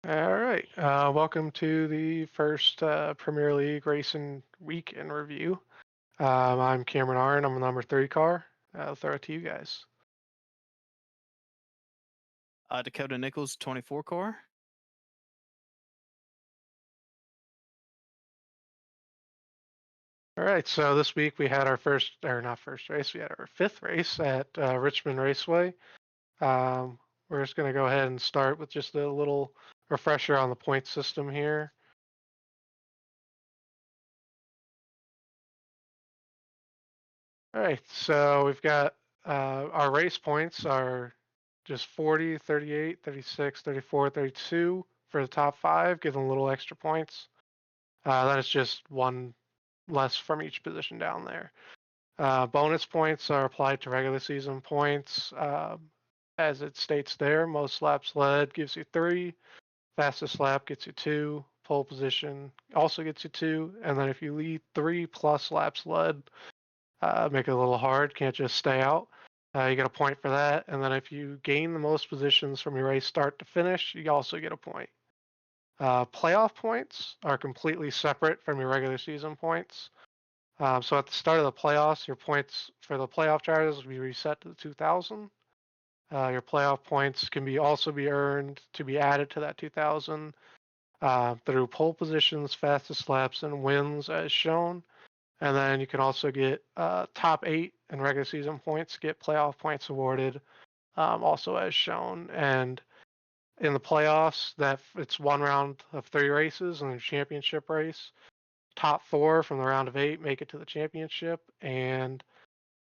All right. Welcome to the first Premier League racing week in review. I'm Cameron Arendt. I'm the number 3 car. I'll throw it to you guys. Dakota Nichols, 24 car. All right. So this week we had our first, or not first race, we had our fifth race at Richmond Raceway. We're just going to go ahead and start with just a little refresher on the point system here. All right. So we've got our race points are just 40, 38, 36, 34, 32 for the top 5, give them a little extra points. That is just one less from each position down there. Bonus points are applied to regular season points. As it states there, most laps led gives you 3, fastest lap gets you 2, pole position also gets you 2, and then if you lead 3 plus laps led, make it a little hard, can't just stay out. You get a point for that, and then if you gain the most positions from your race start to finish, you also get a point. Playoff points are completely separate from your regular season points. So at the start of the playoffs, your points for the playoff charges will be reset to the 2,000. Your playoff points can also be earned to be added to that 2,000 through pole positions, fastest laps, and wins as shown. And then you can also get top 8 in regular season points, get playoff points awarded, also as shown. And in the playoffs, that it's one round of 3 races, and a championship race. Top 4 from the round of 8 make it to the championship, and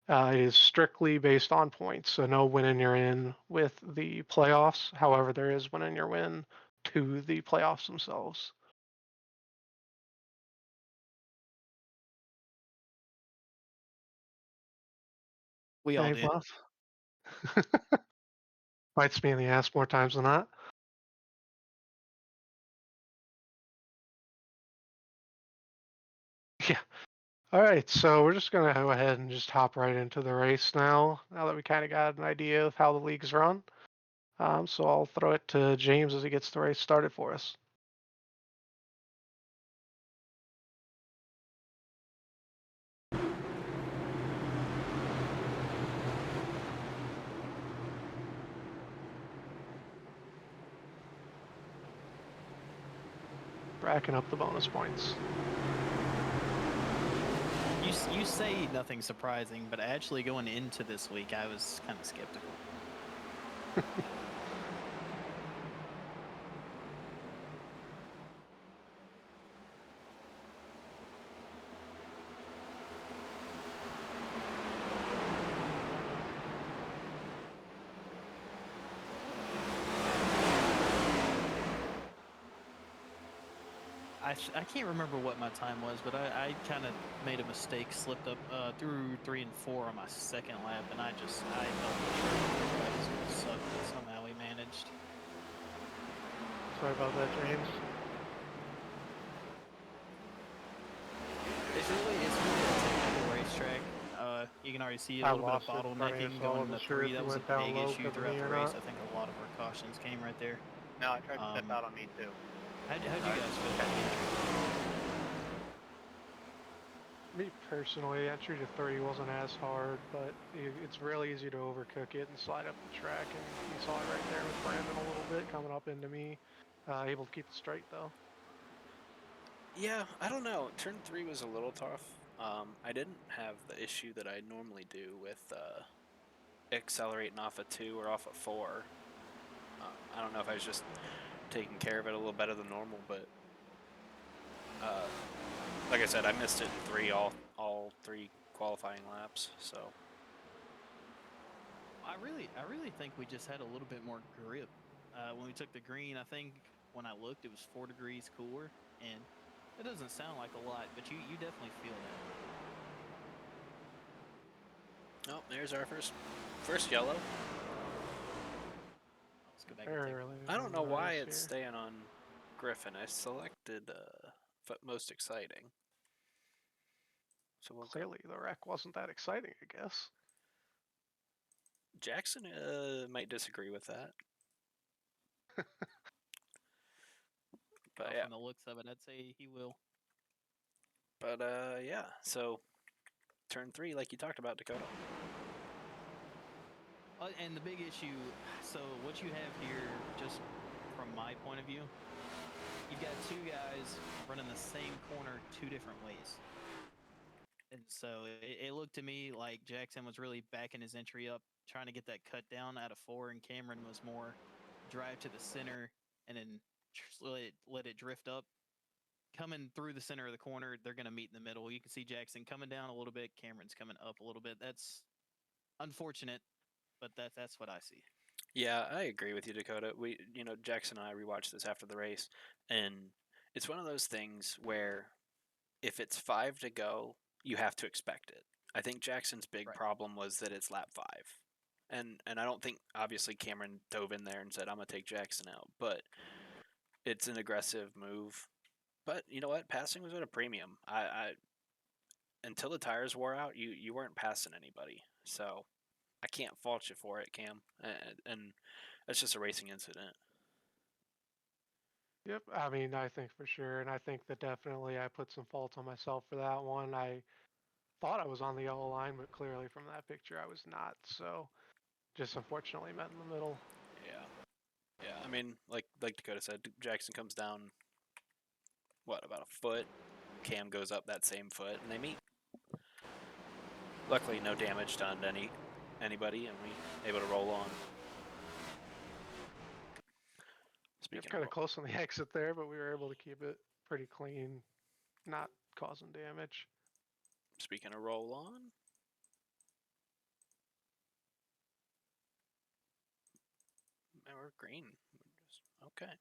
it is strictly based on points. So no win and you're in with the playoffs. However, there is win and you're in to the playoffs themselves. We all Hey, did. Bluff. Bites me in the ass more times than not. Yeah. All right, so we're just gonna go ahead and just hop right into the race now. Now that we kind of got an idea of how the leagues run, so I'll throw it to James as he gets the race started for us. Racking up the bonus points. You say nothing surprising, but actually going into this week, I was kind of skeptical. I can't remember what my time was, but I kind of made a mistake, slipped up through 3 and 4 on my second lap, and I felt for sure everybody was going to suck, but somehow we managed. Sorry about that, James. It's really a technical racetrack. You can already see a I little bit of lost it in front of you, bottlenecking so I going wasn't into sure 3. if That you was a went down big low issue because of me throughout the or race. not. I think a lot of our cautions came right there. No, I tried to step Um, out on me too. how'd you Sorry. guys feel about the entry? Me personally, entry to 30 wasn't as hard, but it's really easy to overcook it and slide up the track. And you saw it right there with Brandon a little bit coming up into me. Able to keep it straight though. Yeah, I don't know. Turn 3 was a little tough. I didn't have the issue that I normally do with accelerating off of 2 or off of 4. I don't know if I was just taking care of it a little better than normal, but uh, like I said, I missed it in 3 all 3 qualifying laps. So I really think we just had a little bit more grip when we took the green. I think when I looked, it was 4 degrees cooler, and it doesn't sound like a lot, but you definitely feel that. oh, there's our first yellow. Let's go back and Very take. early I don't in know the why race it's here. staying on Griffin. I selected most exciting. So we'll go. Clearly, the wreck wasn't that exciting, I guess. Jackson might disagree with that. But yeah, From the looks of it, I'd say he will. but yeah. So turn 3, like you talked about, Dakota. And the big issue, so what you have here, just from my point of view, you've got two guys running the same corner two different ways. And so it looked to me like Jackson was really backing his entry up, trying to get that cut down out of 4, and Cameron was more drive to the center and then let it drift up. Coming through the center of the corner, they're going to meet in the middle. You can see Jackson coming down a little bit, Cameron's coming up a little bit. That's unfortunate, but that's what I see. Yeah, I agree with you, Dakota. Jackson and I rewatched this after the race, and it's one of those things where if it's 5 to go, you have to expect it. I think Jackson's big Right. problem was that it's lap 5. And I don't think, obviously, Cameron dove in there and said, I'm going to take Jackson out. But it's an aggressive move. But you know what? Passing was at a premium. I until the tires wore out, you weren't passing anybody. So I can't fault you for it, Cam. And that's just a racing incident. Yep. I mean, I think for sure, and I think that definitely I put some fault on myself for that one. I thought I was on the yellow line, but clearly from that picture I was not. So just unfortunately met in the middle. Yeah. I mean, like Dakota said, Jackson comes down about a foot. Cam goes up that same foot, and they meet. Luckily, no damage done to anybody, and we able to roll on. It's kind of close on the exit there, but we were able to keep it pretty clean, not causing damage. Speaking of roll on, and we're green. Okay.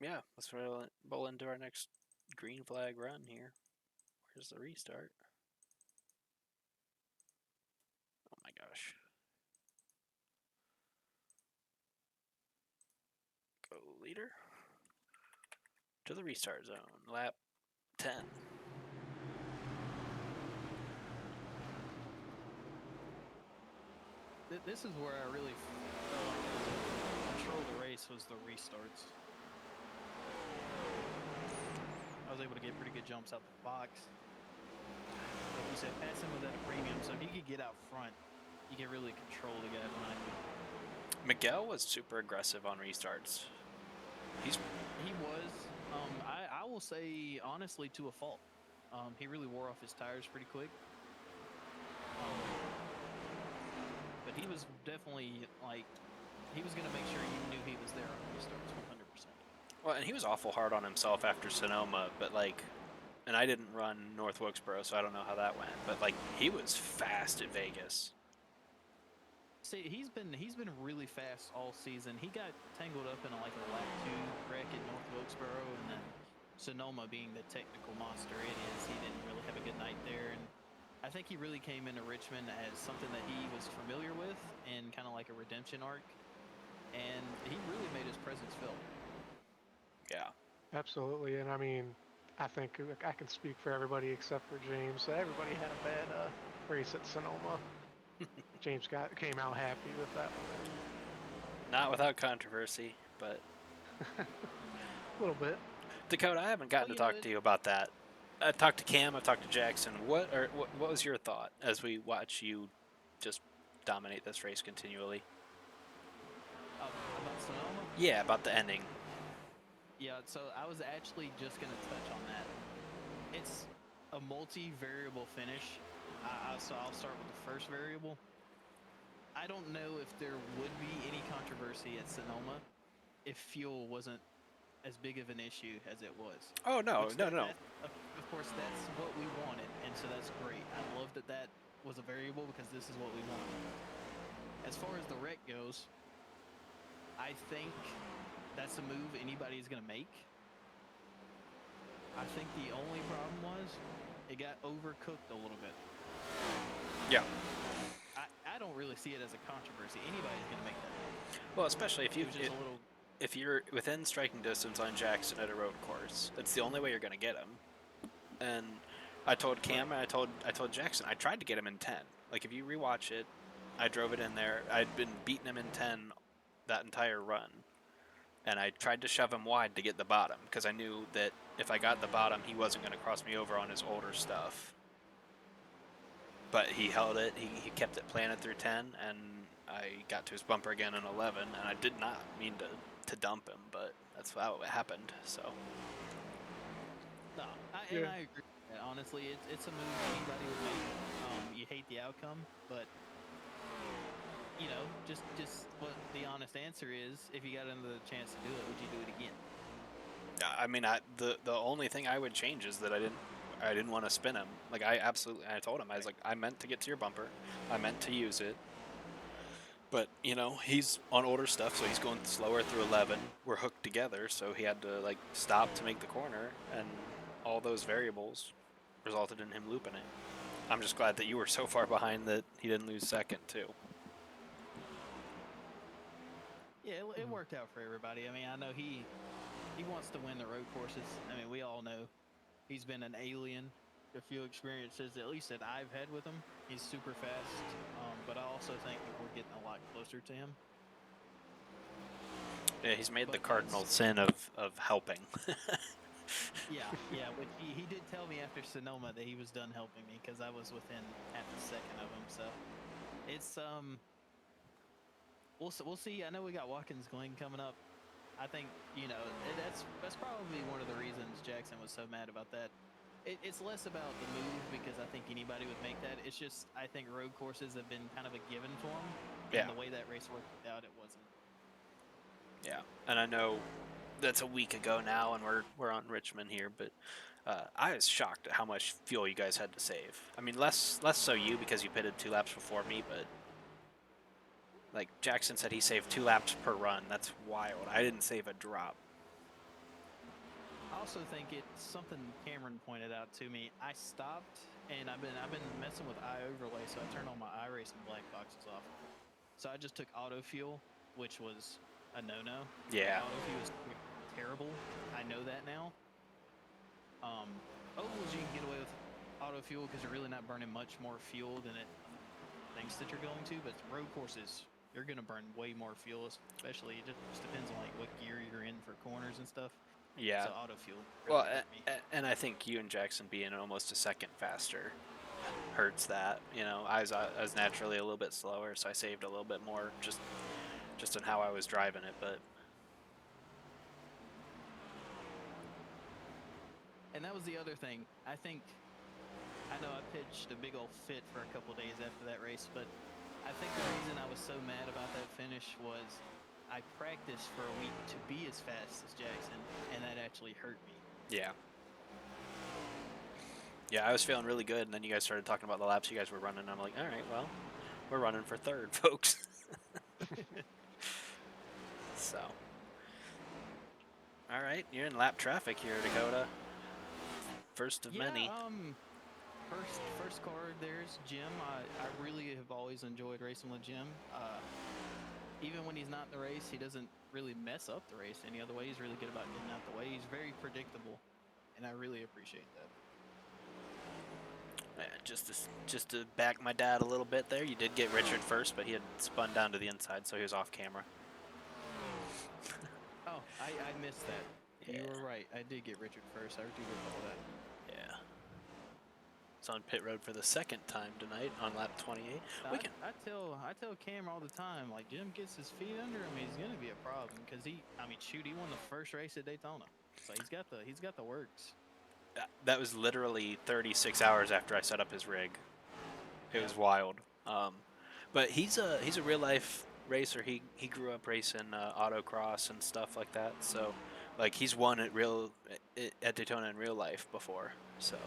Yeah, let's roll into our next green flag run here. Where's the restart? Oh my gosh. Go leader. To the restart zone. Lap 10. This is where I really felt like control the race was the restarts. I was able to get pretty good jumps out the box. Like you said, passing was at a premium, so if you could get out front, you can really control the guy behind you. Miguel was super aggressive on restarts. He was. I will say honestly to a fault. He really wore off his tires pretty quick. But he was definitely he was gonna make sure you knew he was there on restarts 100%. Well, and he was awful hard on himself after Sonoma, but and I didn't run North Wilkesboro, so I don't know how that went. But he was fast at Vegas. See, he's been really fast all season. He got tangled up in a lap 2 wreck at North Wilkesboro, and then Sonoma being the technical monster it is, he didn't really have a good night there. And I think he really came into Richmond as something that he was familiar with and kind of like a redemption arc. And he really made his presence felt. Yeah. Absolutely. And I mean, I think I can speak for everybody except for James. Everybody had a bad race at Sonoma. James came out happy with that one. Not without controversy, but a little bit. Dakota, I haven't gotten to talk to you about that. I've talked to Cam, I've talked to Jackson. What was your thought as we watch you just dominate this race continually? About Sonoma? Yeah, about the ending. Yeah, so I was actually just going to touch on that. It's a multi-variable finish. So I'll start with the first variable. I don't know if there would be any controversy at Sonoma if fuel wasn't as big of an issue as it was. Oh, no. Of course, that's what we wanted, and so that's great. I love that was a variable because this is what we wanted. As far as the wreck goes, I think that's a move anybody's going to make. I think the only problem was it got overcooked a little bit. Yeah. I don't really see it as a controversy. Anybody's going to make that move. Well, especially if you're within striking distance on Jackson at a road course, that's the only way you're going to get him. And I told Cam and I told Jackson, I tried to get him in 10. If you rewatch it, I drove it in there. I'd been beating him in 10 that entire run. and I tried to shove him wide to get the bottom because I knew that if I got the bottom, he wasn't going to cross me over on his older stuff. But he held it. He kept it planted through 10, and I got to his bumper again in 11, and I did not mean to dump him, but that's how it happened. So No, Yeah. and I agree with that. Honestly, it's a move anybody would make. You hate the outcome, but you know, just what the honest answer is. If you got another chance to do it, would you do it again? I mean, the only thing I would change is that I didn't want to spin him. Like I told him I was like, I meant to get to your bumper, I meant to use it. But you know, he's on older stuff, so he's going slower through 11. We're hooked together, so he had to like stop to make the corner, and all those variables resulted in him looping it. I'm just glad that you were so far behind that he didn't lose second too. Yeah, it worked out for everybody. I mean, I know he wants to win the road courses. I mean, we all know he's been an alien. A few experiences, at least that I've had with him, he's super fast. But I also think that we're getting a lot closer to him. Yeah, he's made the But cardinal sin of helping. yeah, but he did tell me after Sonoma that he was done helping me because I was within half a second of him. So it's we'll see. I know we got Watkins Glen coming up. I think that's probably one of the reasons Jackson was so mad about that. It's less about the move because I think anybody would make that. It's just I think road courses have been kind of a given for him. Yeah. And the way that race worked out, it wasn't. Yeah, and I know that's a week ago now, and we're on Richmond here, but I was shocked at how much fuel you guys had to save. I mean, less so you because you pitted 2 laps before me, but like Jackson said, he saved 2 laps per run. That's wild. I didn't save a drop. I also think it's something Cameron pointed out to me. I stopped and I've been messing with iOverlay, so I turned all my iRacing black boxes off. So I just took auto fuel, which was a no-no. Yeah. Auto fuel is terrible. I know that now. Ovals you can get away with auto fuel because you're really not burning much more fuel than it thinks that you're going to. But road courses, you're going to burn way more fuel, especially it just depends on like what gear you're in for corners and stuff. Yeah. So auto fuel. Really Well, hurt me. and I think you and Jackson being almost a second faster hurts that. You know, I was naturally a little bit slower, so I saved a little bit more just in how I was driving it, but. And that was the other thing. I know I pitched a big old fit for a couple days after that race, but I think the reason I was so mad about that finish was I practiced for a week to be as fast as Jackson, and that actually hurt me. Yeah. Yeah, I was feeling really good, and then you guys started talking about the laps you guys were running, and I'm like, all right, well, we're running for third, folks. So. All right, you're in lap traffic here, Dakota. First of many. First car, there's Jim. I really have always enjoyed racing with Jim. Even when he's not in the race, he doesn't really mess up the race any other way. He's really good about getting out the way. He's very predictable, and I really appreciate that. Just to back my dad a little bit there, you did get Richard first, but he had spun down to the inside, so he was off camera. Oh, I missed that. Yeah. You were right. I did get Richard first. I do recall that. Yeah. It's on pit road for the second time tonight on lap 28. I tell Cam all the time, like Jim gets his feet under him, he's gonna be a problem because he won the first race at Daytona, so he's got the works. That was literally 36 hours after I set up his rig. It was wild. But he's a real life racer. He grew up racing autocross and stuff like that. So, like he's won at Daytona in real life before. So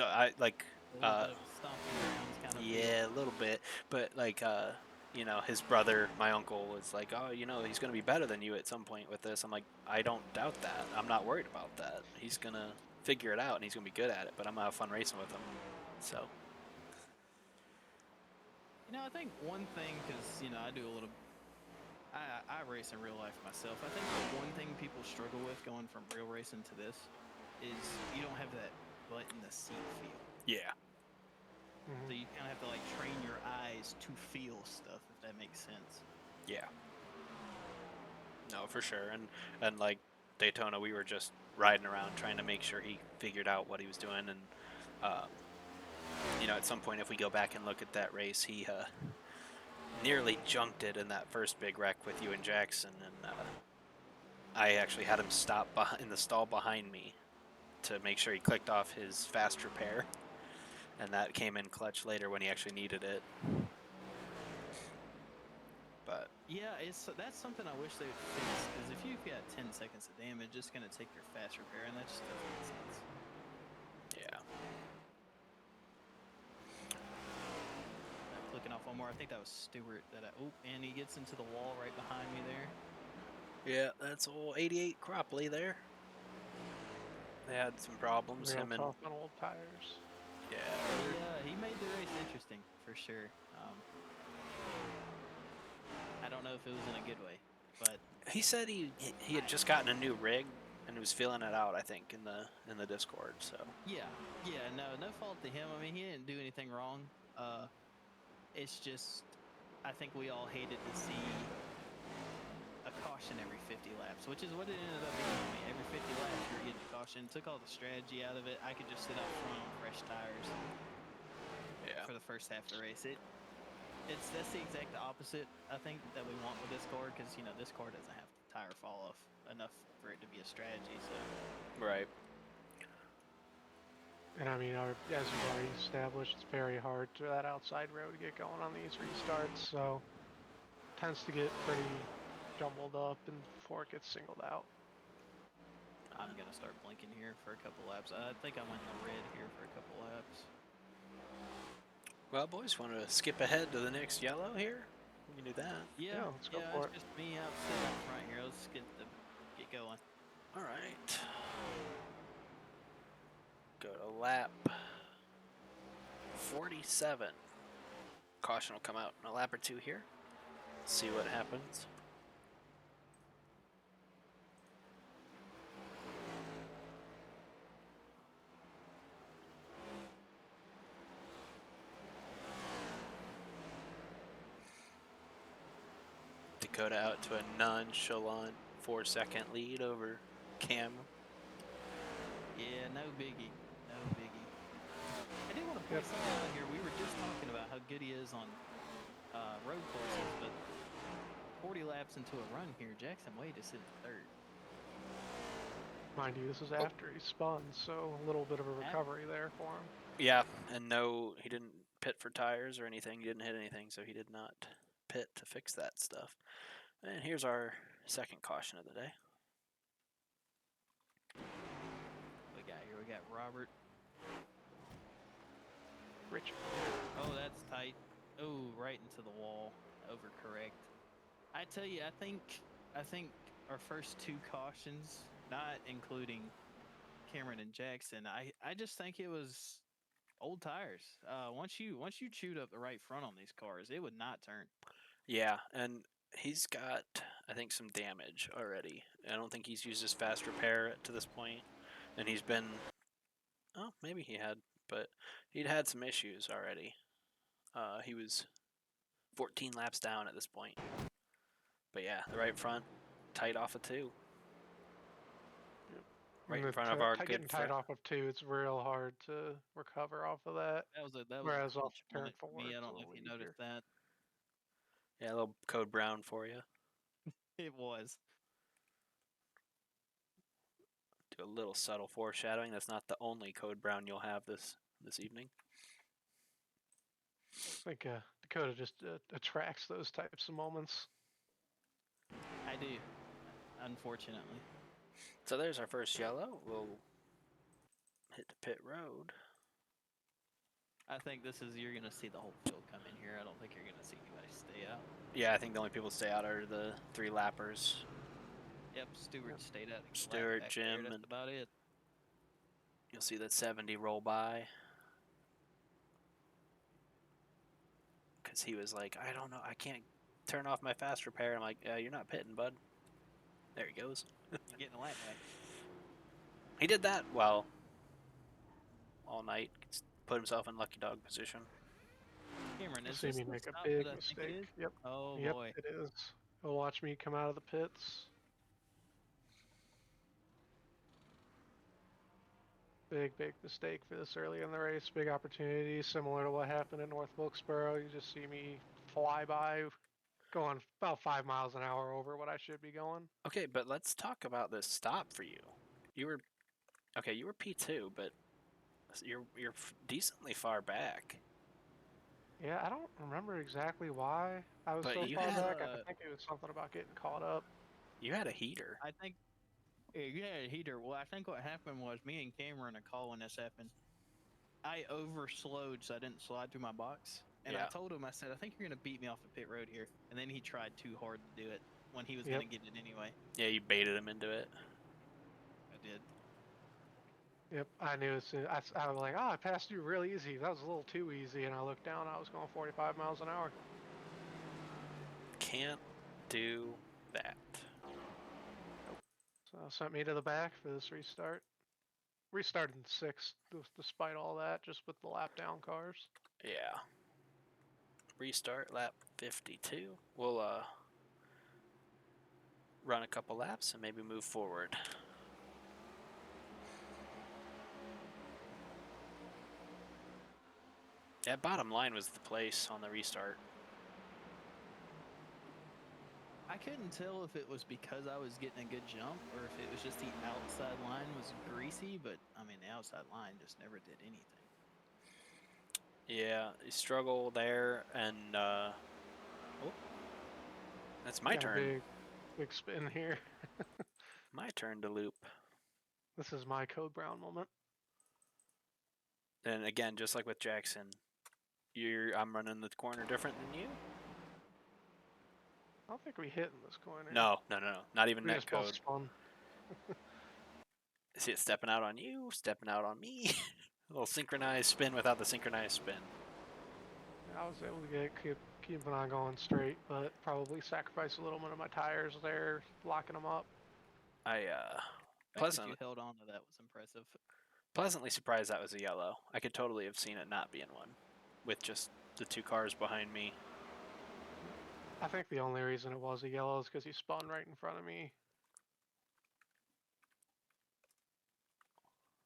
I like. Yeah, a little bit. But like you know, his brother, my uncle, was like, oh, you know, he's gonna be better than you at some point with this. I'm like, I don't doubt that. I'm not worried about that. He's gonna figure it out and he's gonna be good at it. But I'm gonna have fun racing with him. So. You know, I think one thing, because, you know, I do a little... I race in real life myself. I think the one thing people struggle with going from real racing to this is you don't have that butt in the seat feel. Yeah. So you kind of have to, like, train your eyes to feel stuff, if that makes sense. Yeah. No, for sure. And like Daytona, we were just riding around trying to make sure he figured out what he was doing. And at some point, if we go back and look at that race, he nearly junked it in that first big wreck with you and Jackson. And I actually had him stop in the stall behind me to make sure he clicked off his fast repair. And that came in clutch later when he actually needed it. But Yeah, that's something I wish they would fix. Because if you've got 10 seconds of damage, it's going to take your fast repair, and that just doesn't make sense. yeah. Clicking off one more. I think that was Stewart. And he gets into the wall right behind me there. Yeah, that's old 88 Cropley there. They had some problems. Real Him and tough on old tires. yeah, He made the race interesting for sure. I don't know if it was in a good way, but he said he had just gotten a new rig and was feeling it out. I think in the Discord. So yeah, no fault to him. I mean, he didn't do anything wrong. It's just I think we all hated to see a caution every 50 laps, which is what it ended up being. I mean, every 50 laps you're getting a caution. Took all the strategy out of it. I could just sit up front on fresh tires for the first half of the race. That's the exact opposite, I think, that we want with this car, because this car doesn't have tire fall off enough for it to be a strategy. So right. And I mean, as you've already established, it's very hard to that outside road to get going on these restarts, so it tends to get pretty jumbled up and before it gets singled out. I'm gonna start blinking here for a couple laps. I think I went in the red here for a couple laps. Well, boys, want to skip ahead to the next yellow here? We can do that. Yeah, let's go for it. It's just me out sitting up front here. Let's get going. All right. Go to lap 47. Caution will come out in a lap or two here. See what happens. Dakota out to a nonchalant 4-second lead over Cam. Yeah, no biggie. I do want to point something out here. We were just talking about how good he is on road courses, but 40 laps into a run here, Jackson Wade is sitting third. Mind you, this is after he spun, so a little bit of a recovery there for him. Yeah, and no, he didn't pit for tires or anything. He didn't hit anything, so he did not pit to fix that stuff. And here's our second caution of the day. We got Robert. Richard. Oh, that's tight. Oh, right into the wall. Overcorrect. I tell you, I think our first two cautions, not including Cameron and Jackson, I just think it was old tires. Once you chewed up the right front on these cars, it would not turn. Yeah, and he's got, I think, some damage already. I don't think he's used his fast repair to this point, and he's been, oh, maybe he had, but he'd had some issues already. He was 14 laps down at this point. But yeah, the right front, tight off of 2. Right in front of our good getting tied off of 2, it's real hard to recover off of that. Whereas off turn 4, I don't know if you noticed that. Yeah, a little code brown for you. It was. Do a little subtle foreshadowing. That's not the only code brown you'll have this evening. I think Dakota just attracts those types of moments. I do, unfortunately. So there's our first yellow. We'll hit the pit road. I think you're going to see the whole field come in here. I don't think you're going to see anybody stay out. Yeah, I think the only people stay out are the 3 lappers. Yep, Stewart stayed out. Stewart, Jim, that's and about it. You'll see that 70 roll by. Because he was like, I don't know, I can't turn off my fast repair. I'm like, you're not pitting, bud. There he goes. You're getting a lap back. He did that well all night. Put himself in lucky dog position. Cameron, see me make a big mistake. Yep. Oh yep, boy. it is. He'll watch me come out of the pits. Big mistake for this early in the race. Big opportunity, similar to what happened at North Wilkesboro. You just see me fly by, going about 5 miles an hour over what I should be going. Okay, but let's talk about this stop for you. You were okay. You were P2, but you're decently far back. Yeah, I don't remember exactly why I was But so you far had back. I think it was something about getting caught up. a heater. I think yeah, heater. Well, I think what happened was me and Cameron are calling this happened. I overslowed, so I didn't slide through my box. And I Yeah. told him, I said, I think you're gonna beat me off the pit road here. And then he tried too hard to do it when he was Yep. gonna get it anyway. Yeah, you baited him into it. I did. Yep, I knew as soon. I was like, oh, I passed you real easy. That was a little too easy. And I looked down, I was going 45 miles an hour. Can't do that. So sent me to the back for this restart. Restarted in sixth, despite all that, just with the lap down cars. Yeah. Restart lap 52. We'll run a couple laps and maybe move forward. That bottom line was the place on the restart. I couldn't tell if it was because I was getting a good jump or if it was just the outside line was greasy, but I mean the outside line just never did anything. Yeah, you struggle there, and oh, that's my Got a turn. big spin here. My turn to loop. This is my Code Brown moment. And again, just like with Jackson, I'm running the corner different than you. I don't think we hit in this corner. No, not even We net just both code. spun. See it stepping out on you, stepping out on me. A little synchronized spin without the synchronized spin. I was able to keep an eye going straight, but probably sacrificed a little bit of my tires there, locking them up. I The fact that you held on to that was impressive. pleasantly surprised that was a yellow. I could totally have seen it not being one, with just the two cars behind me. I think the only reason it was a yellow is because he spun right in front of me.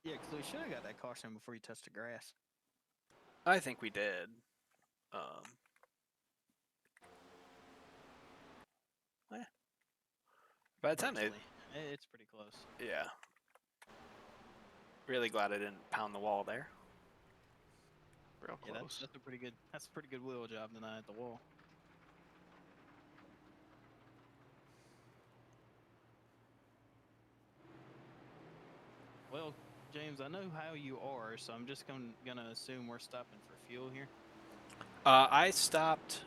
Yeah, because we should have got that caution before you touched the grass. I think we did. By the time it's pretty close. yeah. Really glad I didn't pound the wall there. Real close. Yeah, that's a pretty good wheel job tonight at the wall. Well, James, I know how you are, so I'm just gonna assume we're stopping for fuel here. I stopped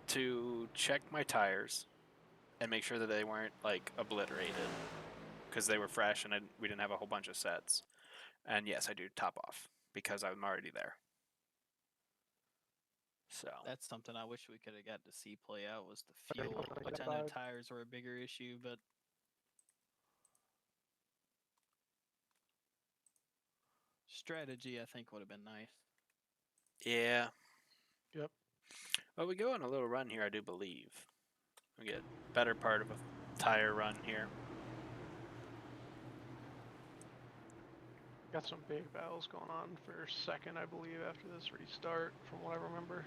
to check my tires and make sure that they weren't like obliterated because they were fresh and we didn't have a whole bunch of sets. And yes, I do top off because I'm already there. So That's something I wish we could have got to see play out was the fuel, which I know tires were a bigger issue, but strategy I think would have been nice. yeah. Yep. Well, we go on a little run here, I do believe. We get better part of a tire run here. Got some big battles going on for second, I believe, after this restart, from what I remember.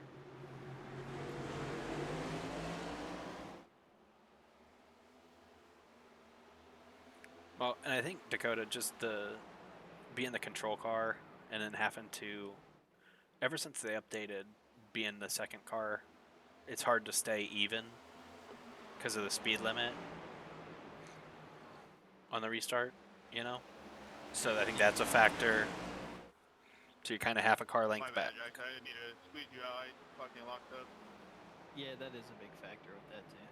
Well, and I think Dakota, just being the control car and then having to, ever since they updated being the second car, it's hard to stay even because of the speed limit on the restart, you know? So I think that's a factor. So you're kind of half a car length back. I kind of need to squeeze you out. I fucking locked up. Yeah, that is a big factor with that too.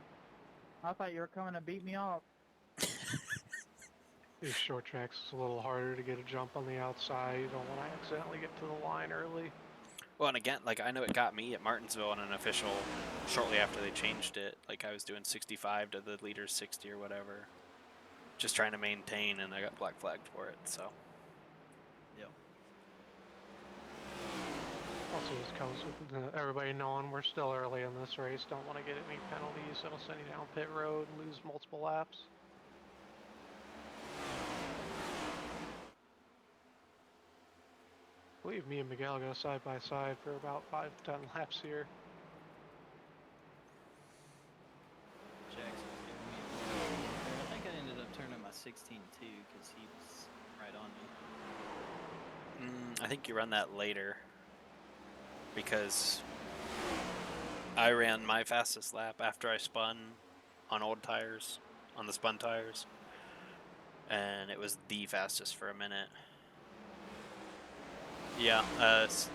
I thought you were coming to beat me off. These short tracks, it's a little harder to get a jump on the outside. You don't want to accidentally get to the line early. Well, and again, like I know it got me at Martinsville on an official shortly after they changed it. Like I was doing 65 to the leader's 60 or whatever. Just trying to maintain, and I got black flagged for it, so. Yep. Also, this comes with everybody knowing we're still early in this race. Don't want to get any penalties that'll send you down pit road and lose multiple laps. believe me and Miguel go side by side for about 5 to 10 laps here. Jackson giving me a I think I ended up turning my 16 too because he was right on me. I think you run that later because I ran my fastest lap after I spun on old tires, on the spun tires, and it was the fastest for a minute. Yeah, it's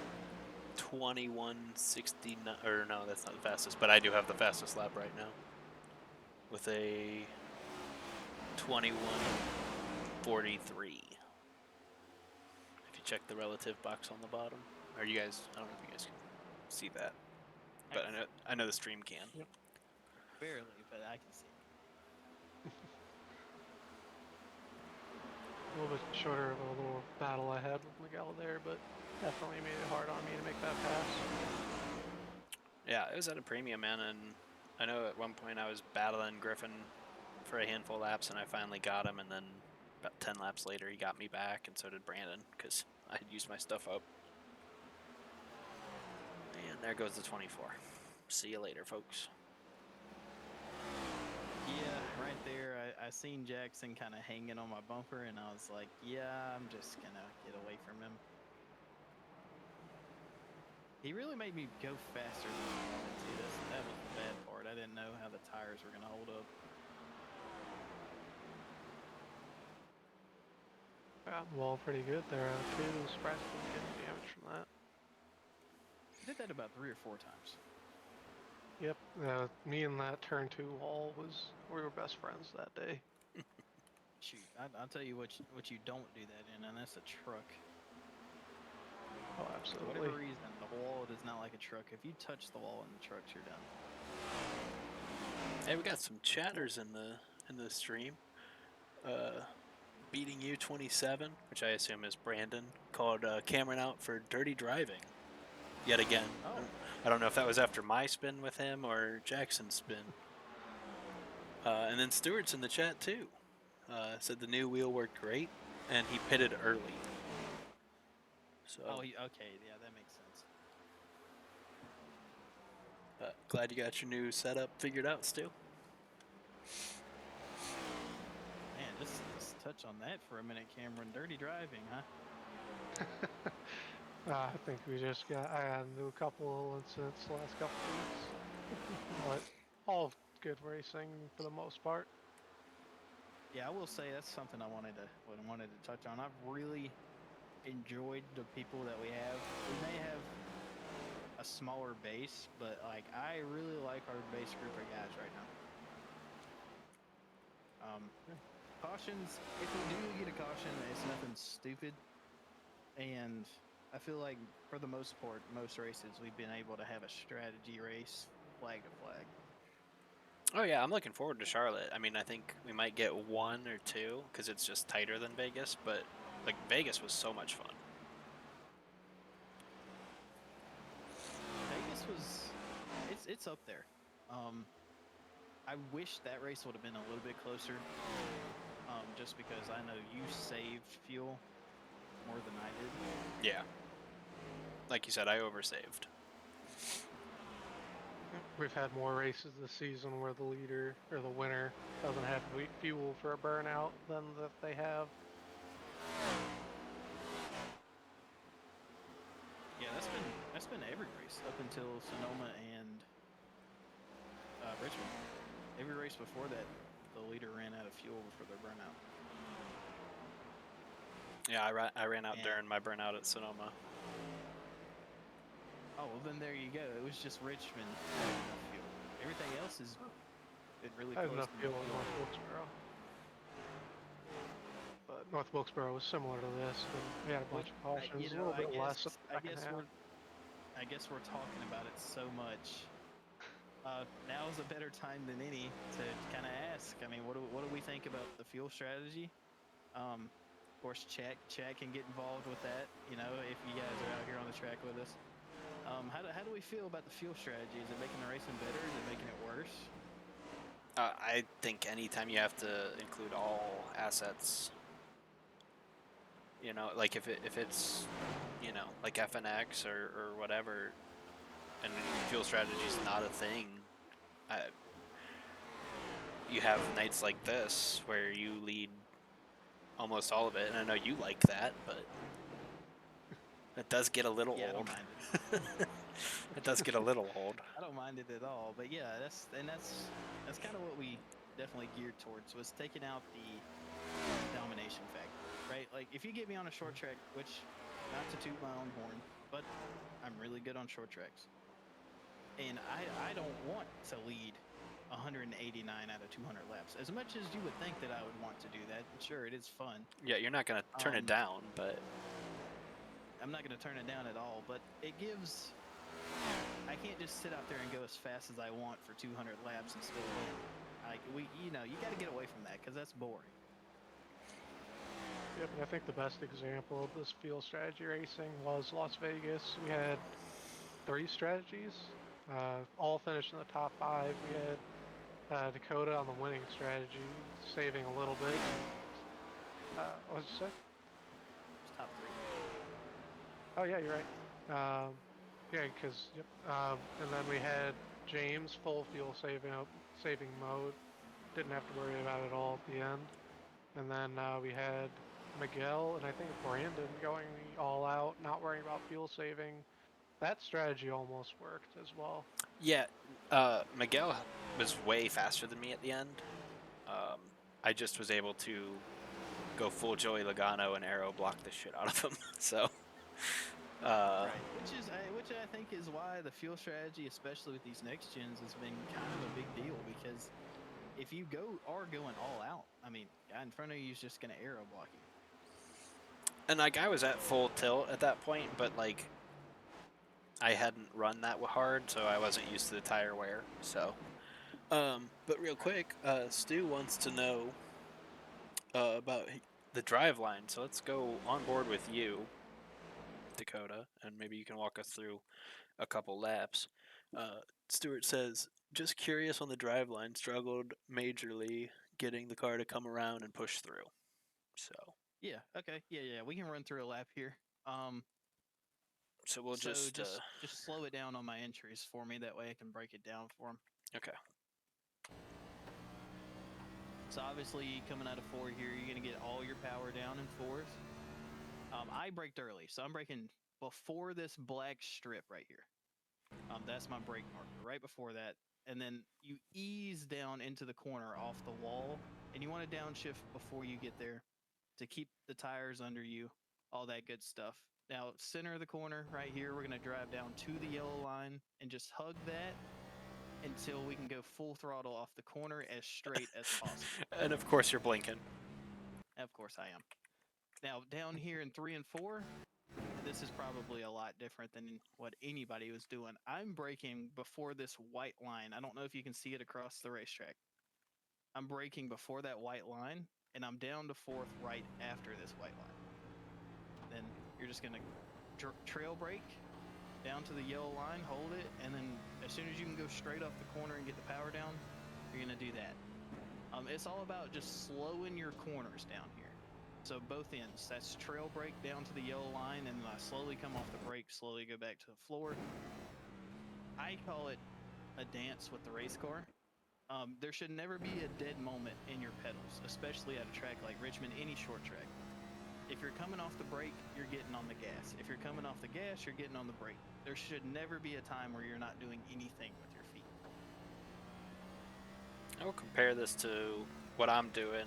21:69, or no, that's not the fastest, but I do have the fastest lap right now with a 21:43. If you check the relative box on the bottom, or you guys, I don't know if you guys can see that, but I know the stream can. Yep. Barely, but I can see. A little bit shorter of a little battle I had with Miguel there, but definitely made it hard on me to make that pass. Yeah, it was at a premium, man, and I know at one point I was battling Griffin for a handful of laps, and I finally got him, and then about 10 laps later he got me back, and so did Brandon, because I had used my stuff up. And there goes the 24. See you later, folks. Yeah, right there, I seen Jackson kind of hanging on my bumper, and I was like, yeah, I'm just going to get away from him. He really made me go faster than I wanted to. That was the bad part. I didn't know how the tires were going to hold up. Got the wall pretty good there out of 2. Surprised I didn't get any damage from that. I did that about 3 or 4 times. Yep, me and that turn 2 wall we were best friends that day. Shoot, I'll tell you what you don't do that in, and that's a truck. Oh, For absolutely. whatever reason, the wall does not like a truck. If you touch the wall in the trucks, you're done. Hey, we got some chatters in the stream. Beating You 27, which I assume is Brandon, called Cameron out for dirty driving. Yet again. Oh. I don't know if that was after my spin with him or Jackson's spin. And then Stewart's in the chat too. Said the new wheel worked great, and he pitted early. So. Oh, okay, yeah, that makes sense. Glad you got your new setup figured out, Stu. Man, just touch on that for a minute, Cameron. Dirty driving, huh? I think I got into a couple of incidents the last couple of weeks. But all good racing for the most part. Yeah, I will say that's something I wanted to touch on. I've really enjoyed the people that we have. We may have a smaller base, but like I really like our base group of guys right now. Cautions, if we do get a caution, it's nothing stupid. And I feel like for the most part, most races we've been able to have a strategy race, flag to flag. Oh yeah, I'm looking forward to Charlotte. I mean, I think we might get 1 or 2 because it's just tighter than Vegas, but like Vegas was so much fun. Vegas was, it's up there. I wish that race would have been a little bit closer, just because I know you saved fuel more than I did. Yeah. Like you said, I oversaved. We've had more races this season where the leader or the winner doesn't have fuel for a burnout than that they have. Yeah, that's been every race up until Sonoma and Richmond. Every race before that, the leader ran out of fuel for their burnout. Yeah, I ran out during my burnout at Sonoma. Oh, well then there you go. It was just Richmond having enough fuel. Everything else has been really I had close enough to fuel in North Wilkesboro. But North Wilkesboro was similar to this. We had a bunch of cautions, a little bit less at the second half. I guess we're talking about it so much. Now is a better time than any to kind of ask. I mean, what do we think about the fuel strategy? Of course, Chad can get involved with that. You know, if you guys are out here on the track with us. How do we feel about the fuel strategy? Is it making the racing better? Is it making it worse? I think anytime you have to include all assets, you know, like if it's you know, like FNX or whatever, and fuel strategy is not a thing, you have nights like this where you lead almost all of it, and I know you like that, but it does get a little Yeah, I old. don't mind it. It does get a little old. I don't mind it at all. But yeah, that's kind of what we definitely geared towards, was taking out the domination factor, right? Like if you get me on a short track, which, not to toot my own horn, but I'm really good on short tracks, and I don't want to lead 189 out of 200 laps. As much as you would think that I would want to do that, sure, it is fun. Yeah, you're not gonna turn it down, but I'm not going to turn it down at all, but it gives... I can't just sit out there and go as fast as I want for 200 laps and still win. Like, you got to get away from that, because that's boring. Yep, and I think the best example of this field strategy racing was Las Vegas. We had 3 strategies, all finished in the top 5. We had Dakota on the winning strategy, saving a little bit. What did you say? It's top 3. Oh yeah, you're right. Yeah, because yep. And then we had James full fuel saving mode. Didn't have to worry about it all at the end. And then we had Miguel and I think Brandon going all out, not worrying about fuel saving. That strategy almost worked as well. yeah, Miguel was way faster than me at the end. I just was able to go full Joey Logano and arrow block the shit out of him. So, Right, which I think is why the fuel strategy, especially with these next gens, has been kind of a big deal, because if you are going all out, I mean, guy in front of you is just going to arrow block you. and like I was at full tilt at that point, but like I hadn't run that hard, so I wasn't used to the tire wear. So, but real quick, Stu wants to know about the drive line. So let's go on board with you, Dakota, and maybe you can walk us through a couple laps. Stuart says, just curious on the drive line, struggled majorly getting the car to come around and push through. So Yeah, okay, yeah, we can run through a lap here. so we'll just slow it down on my entries for me, that way I can break it down for them. okay. So obviously, coming out of 4 here, you're going to get all your power down in 4s. I braked early, so I'm braking before this black strip right here. That's my brake marker, right before that. And then you ease down into the corner off the wall, and you want to downshift before you get there to keep the tires under you, all that good stuff. Now, center of the corner right here, we're going to drive down to the yellow line and just hug that until we can go full throttle off the corner as straight as possible. And of course you're blinking. Of course I am. Now, down here in 3 and 4, this is probably a lot different than what anybody was doing. I'm braking before this white line. I don't know if you can see it across the racetrack. I'm braking before that white line, and I'm down to 4th right after this white line. Then you're just going to trail brake down to the yellow line, hold it, and then as soon as you can go straight off the corner and get the power down, you're going to do that. It's all about just slowing your corners down here. So both ends, that's trail brake down to the yellow line, and then I slowly come off the brake, slowly go back to the floor. I call it a dance with the race car. There should never be a dead moment in your pedals, especially at a track like Richmond, any short track. If you're coming off the brake, you're getting on the gas. If you're coming off the gas, you're getting on the brake. There should never be a time where you're not doing anything with your feet. I will compare this to what I'm doing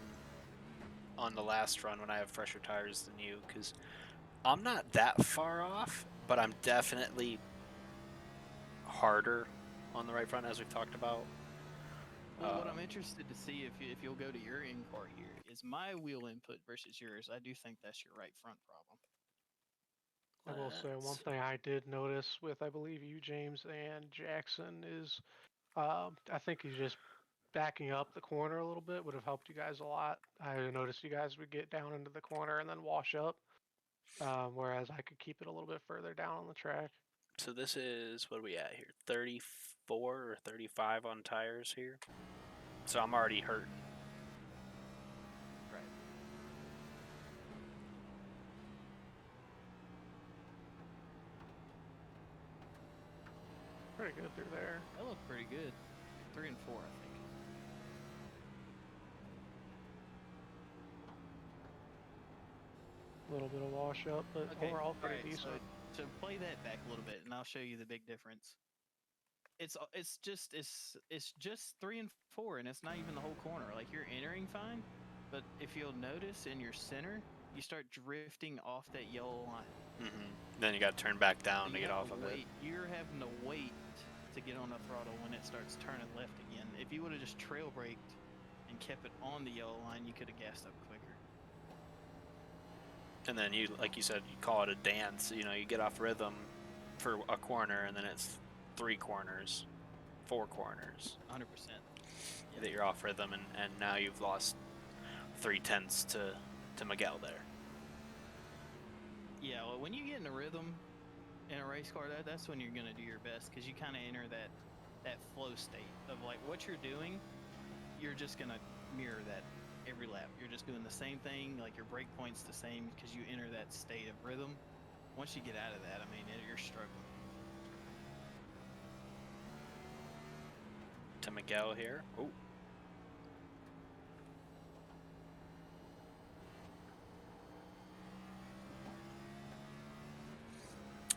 on the last run when I have fresher tires than you, because I'm not that far off, but I'm definitely harder on the right front, as we've talked about. Well, what I'm interested to see if you'll go to your in-car here is my wheel input versus yours. I do think that's your right front problem. I will say one thing I did notice with, I believe, you, James, and Jackson is I think he's just backing up the corner a little bit would have helped you guys a lot. I noticed you guys would get down into the corner and then wash up, whereas I could keep it a little bit further down on the track. So this is, what are we at here? 34 or 35 on tires here. So I'm already hurting. Right. pretty good through there. That looked pretty good. 3 and 4, I think. A little bit of wash up, but Okay, overall pretty alright, decent. so to play that back a little bit, and I'll show you the big difference. It's just 3 and 4, and it's not even the whole corner. Like, you're entering fine, but if you'll notice in your center, you start drifting off that yellow line. Then you got to turn back down So to you get have off of it. wait. You're having to wait to get on the throttle when it starts turning left again. If you would have just trail braked and kept it on the yellow line, you could have gassed up quicker. And then you, like you said, you call it a dance. You know, you get off rhythm for a corner, and then it's 3 corners, 4 corners 100%. that you're off rhythm, and now you've lost 3/10 to Miguel there. Yeah, well, when you get in a rhythm in a race car, that's when you're gonna do your best, because you kind of enter that flow state of like what you're doing. You're just gonna mirror that every lap. You're just doing the same thing, like your brake point's the same, because you enter that state of rhythm. Once you get out of that, I mean, you're struggling. To Miguel here. Oh.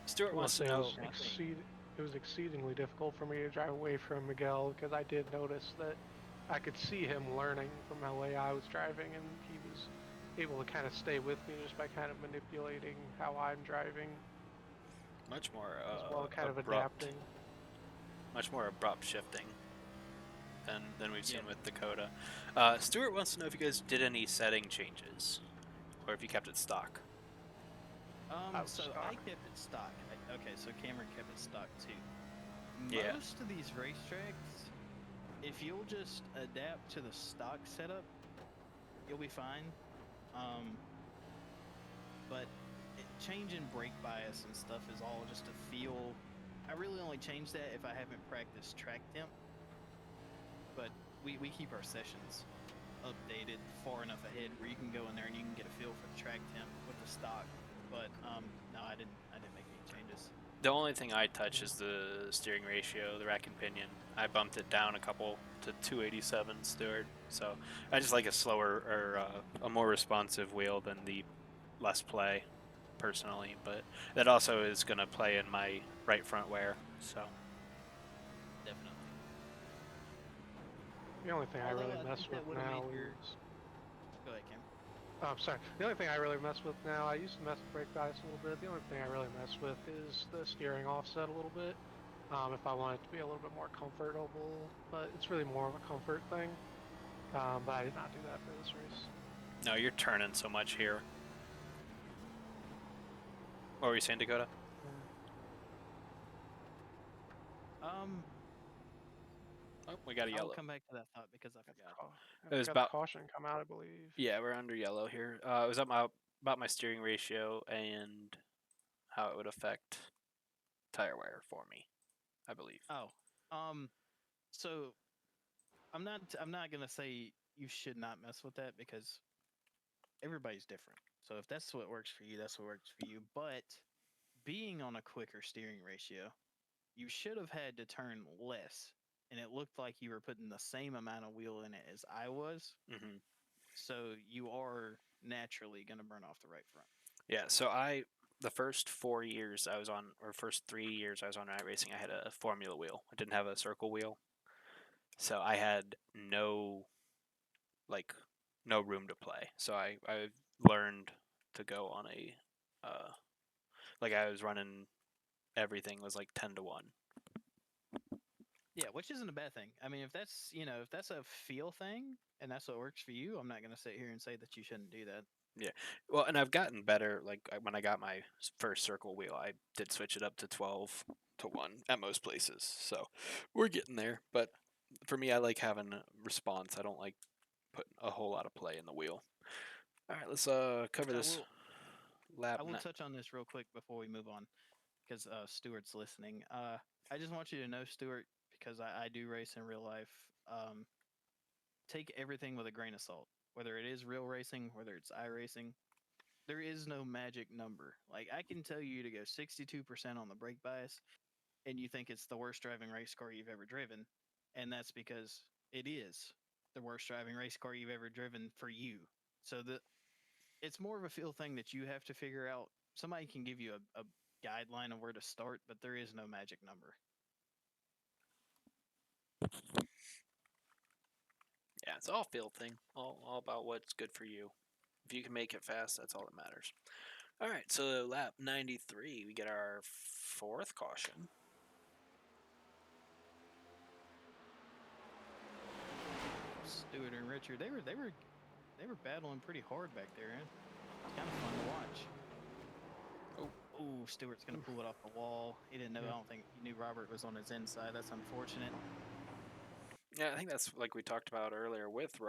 Stuart wants to know. It was exceedingly difficult for me to drive away from Miguel because I did notice that I could see him learning from the way I was driving, and he was able to kind of stay with me just by kind of manipulating how I'm driving, Much more as well, kind of abrupt, adapting. much more abrupt shifting than we've seen Yeah. with Dakota. Stuart wants to know if you guys did any setting changes, or if you kept it stock. So stock. I kept it stock. Okay, so Cameron kept it stock too. Yeah. Most of these racetracks, if you'll just adapt to the stock setup, you'll be fine. But changing brake bias and stuff is all just a feel. I really only change that if I haven't practiced track temp. But we keep our sessions updated far enough ahead where you can go in there and you can get a feel for the track temp with the stock. But no, I didn't make any changes. The only thing I touch is the steering ratio, the rack and pinion. I bumped it down a couple to 287, Stuart. So I just like a slower or a more responsive wheel than the less play, personally. But that also is going to play in my right front wear. So Definitely. The only thing I Although really I mess think that with would've now made your- is. Go ahead, Cam. Oh, I'm sorry. The only thing I really mess with now, I used to mess with brake bias a little bit. The only thing I really mess with is the steering offset a little bit. If I want it to be a little bit more comfortable, but it's really more of a comfort thing. But I did not do that for this race. no, you're turning so much here. What were you saying, Dakota? Oh, we got a I'll yellow. come back to that thought because I forgot. It was got about- the caution come out, I believe. Yeah, we're under yellow here. It was about my steering ratio and how it would affect tire wear for me, I believe. Oh, so I'm not gonna say you should not mess with that because everybody's different. So if that's what works for you, that's what works for you. But being on a quicker steering ratio, you should have had to turn less, and it looked like you were putting the same amount of wheel in it as I was. Mm-hmm. So you are naturally gonna burn off the right front. Yeah, so the first 4 years I was on, or first 3 years I was on night racing, I had a formula wheel. I didn't have a circle wheel. So I had no room to play. So I learned to go on a, I was running, everything was like 10 to 1. Yeah, which isn't a bad thing. I mean, if that's a feel thing and that's what works for you, I'm not gonna sit here and say that you shouldn't do that. Yeah, well, and I've gotten better. Like when I got my first circle wheel, I did switch it up to 12 to 1 at most places. So we're getting there. But for me, I like having a response. I don't like putting a whole lot of play in the wheel. All right, let's cover this lap. I will touch on this real quick before we move on, because Stuart's listening. I just want you to know, Stuart, because I do race in real life. Take everything with a grain of salt. Whether it is real racing, whether it's iRacing, there is no magic number. Like, I can tell you to go 62% on the brake bias. and you think it's the worst driving race car you've ever driven, and that's because it is the worst driving race car you've ever driven for you. So it's more of a feel thing that you have to figure out. Somebody can give you a guideline of where to start, but there is no magic number. Yeah, it's all field thing. All about what's good for you. If you can make it fast, that's all that matters. All right, so lap 93, we get our 4th caution. Stewart and Richard, they were battling pretty hard back there, and it's kind of fun to watch. Oh, Stewart's gonna pull it off the wall. He didn't know. Yeah. I don't think he knew Robert was on his inside. That's unfortunate. Yeah, I think that's like we talked about earlier with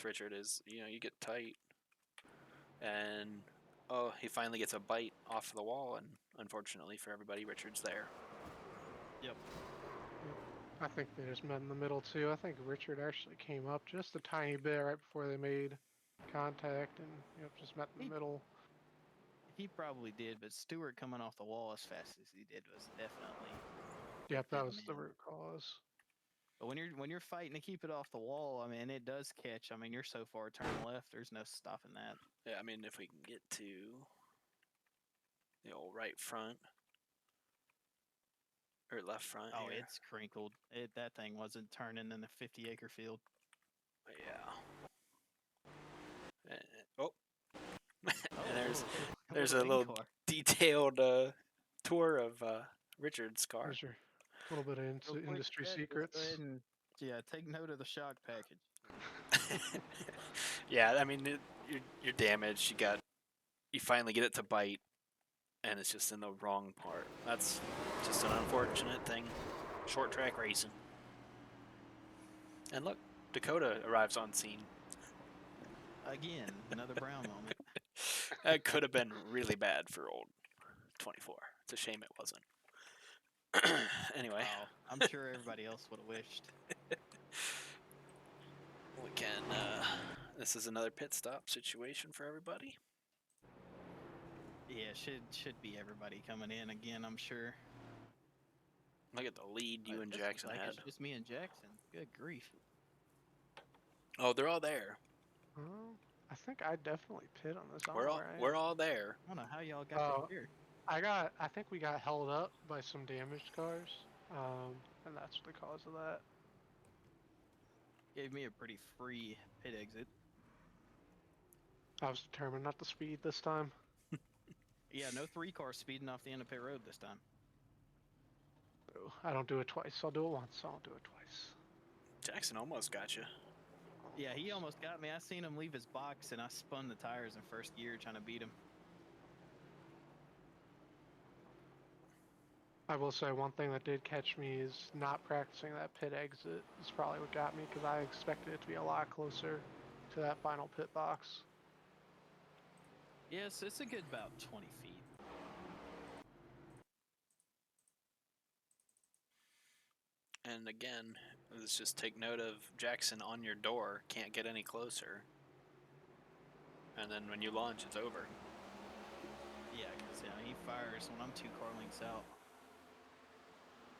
Richard is, you get tight, and he finally gets a bite off the wall, and unfortunately for everybody, Richard's there. Yep. I think they just met in the middle too. I think Richard actually came up just a tiny bit right before they made contact, and just met in the middle. He probably did, but Stewart coming off the wall as fast as he did was definitely. Yep, that him was the in. root cause. But when you're fighting to keep it off the wall, I mean, it does catch. I mean, you're so far turn left, there's no stopping that. Yeah, I mean, if we can get to the old right front or left front. Oh, here. it's crinkled. That thing wasn't turning in the 50-acre field. Yeah. Oh. And there's a little detailed tour of Richard's car. There's your little bit of industry secrets. Go ahead and take note of the shock package. Yeah, I mean, you're damaged. You finally get it to bite, and it's just in the wrong part. That's just an unfortunate thing. Short track racing. And look, Dakota arrives on scene. Again, another Brown moment. That could have been really bad for old 24. It's a shame it wasn't. Anyway. Oh, I'm sure everybody else would have wished. We can, this is another pit stop situation for everybody. Yeah, should be everybody coming in again, I'm sure. Look at the lead you and Jackson had. It's just me and Jackson. Good grief. Oh, they're all there. I think I definitely pit on this. We're all there. I don't know how y'all got here. I think we got held up by some damaged cars, and that's the cause of that. Gave me a pretty free pit exit. I was determined not to speed this time. Yeah, no 3 cars speeding off the end of pit road this time. I don't do it twice. I'll do it once. I won't do it twice. Jackson almost got you. Yeah, he almost got me. I seen him leave his box, and I spun the tires in first gear trying to beat him. I will say one thing that did catch me is not practicing that pit exit is probably what got me, because I expected it to be a lot closer to that final pit box. Yes, it's a good about 20 feet. And again, let's just take note of Jackson on your door. Can't get any closer. And then when you launch, it's over. Yeah, because he fires when I'm 2 car lengths out.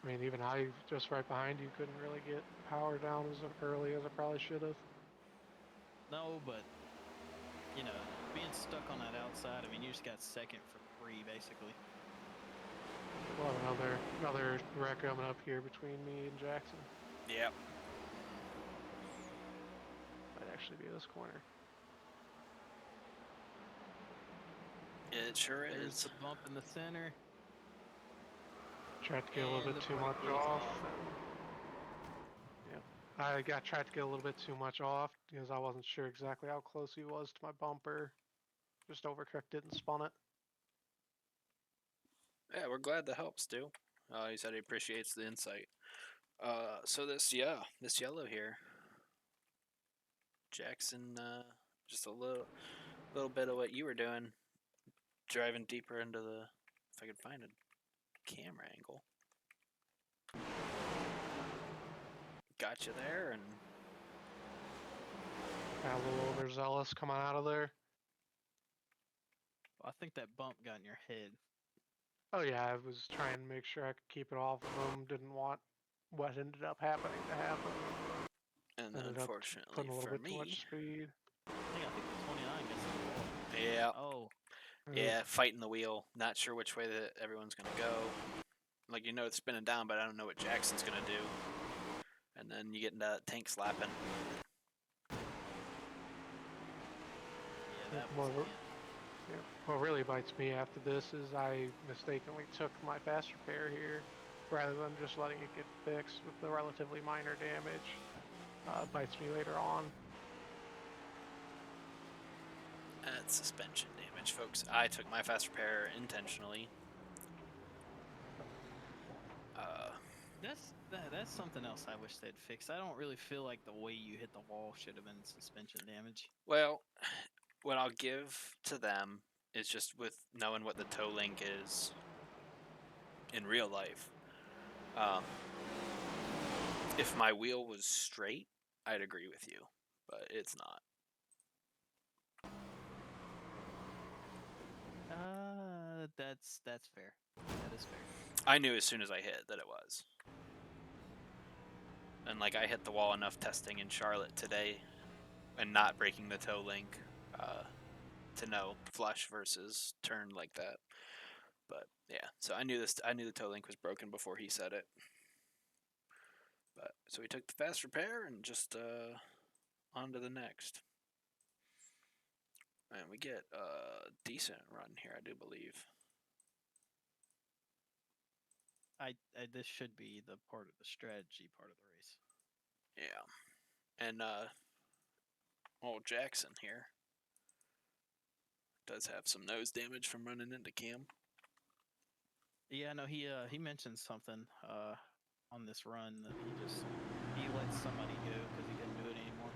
I mean, even I, just right behind you, couldn't really get power down as early as I probably should have. No, but, being stuck on that outside, I mean, you just got second for free, basically. Well, another wreck coming up here between me and Jackson. Yep. Might actually be this corner. It sure is. There's the bump in the center. Tried to get a little bit too much off. Yep. I tried to get a little bit too much off because I wasn't sure exactly how close he was to my bumper. Just overcooked it and spun it. Yeah, we're glad to help, Stu. He said he appreciates the insight. So this yellow here, Jackson, just a little bit of what you were doing, driving deeper into the, if I could find a camera angle. Got you there, and Got a little overzealous coming out of there. I think that bump got in your head. Oh yeah, I was trying to make sure I could keep it off of them. Didn't want what ended up happening to happen. And Ended up unfortunately putting a little for bit too me, much speed. I think the 29 gets to the wall. yeah, Oh, yeah, fighting the wheel. Not sure which way that everyone's gonna go. Like it's spinning down, but I don't know what Jackson's gonna do. And then you get into that tank slapping. yeah, that was What, yeah, what really bites me after this is I mistakenly took my fast repair here, rather than just letting it get fixed with the relatively minor damage. Bites me later on. That's suspension damage, folks. I took my fast repair intentionally. that's something else I wish they'd fix. I don't really feel like the way you hit the wall should have been suspension damage. Well, what I'll give to them is just with knowing what the toe link is in real life. If my wheel was straight, I'd agree with you, but it's not. That's fair. That is fair. I knew as soon as I hit that it was. And like I hit the wall enough testing in Charlotte today and not breaking the toe link to know flush versus turn like that. But yeah, so I knew the toe link was broken before he said it. But so we took the fast repair and just on to the next. And we get a decent run here, I do believe. This should be the part of the strategy part of the race. Yeah. And old Jackson here does have some nose damage from running into Cam. Yeah, no, he mentioned something on this run that he let somebody go because he couldn't do it anymore.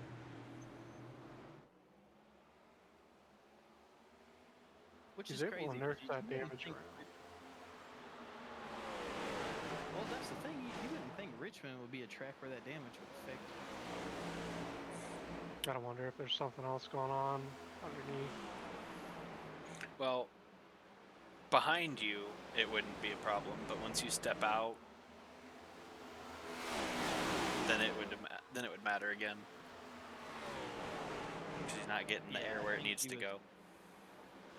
Which He's is able crazy. to nerf 'Cause that you wouldn't damage think, right. well, that's the thing. You wouldn't think Richmond would be a track where that damage would affect. Gotta wonder if there's something else going on underneath. Well, behind you, it wouldn't be a problem, but once you step out, then it would matter again. Because he's not getting the air where it needs to go.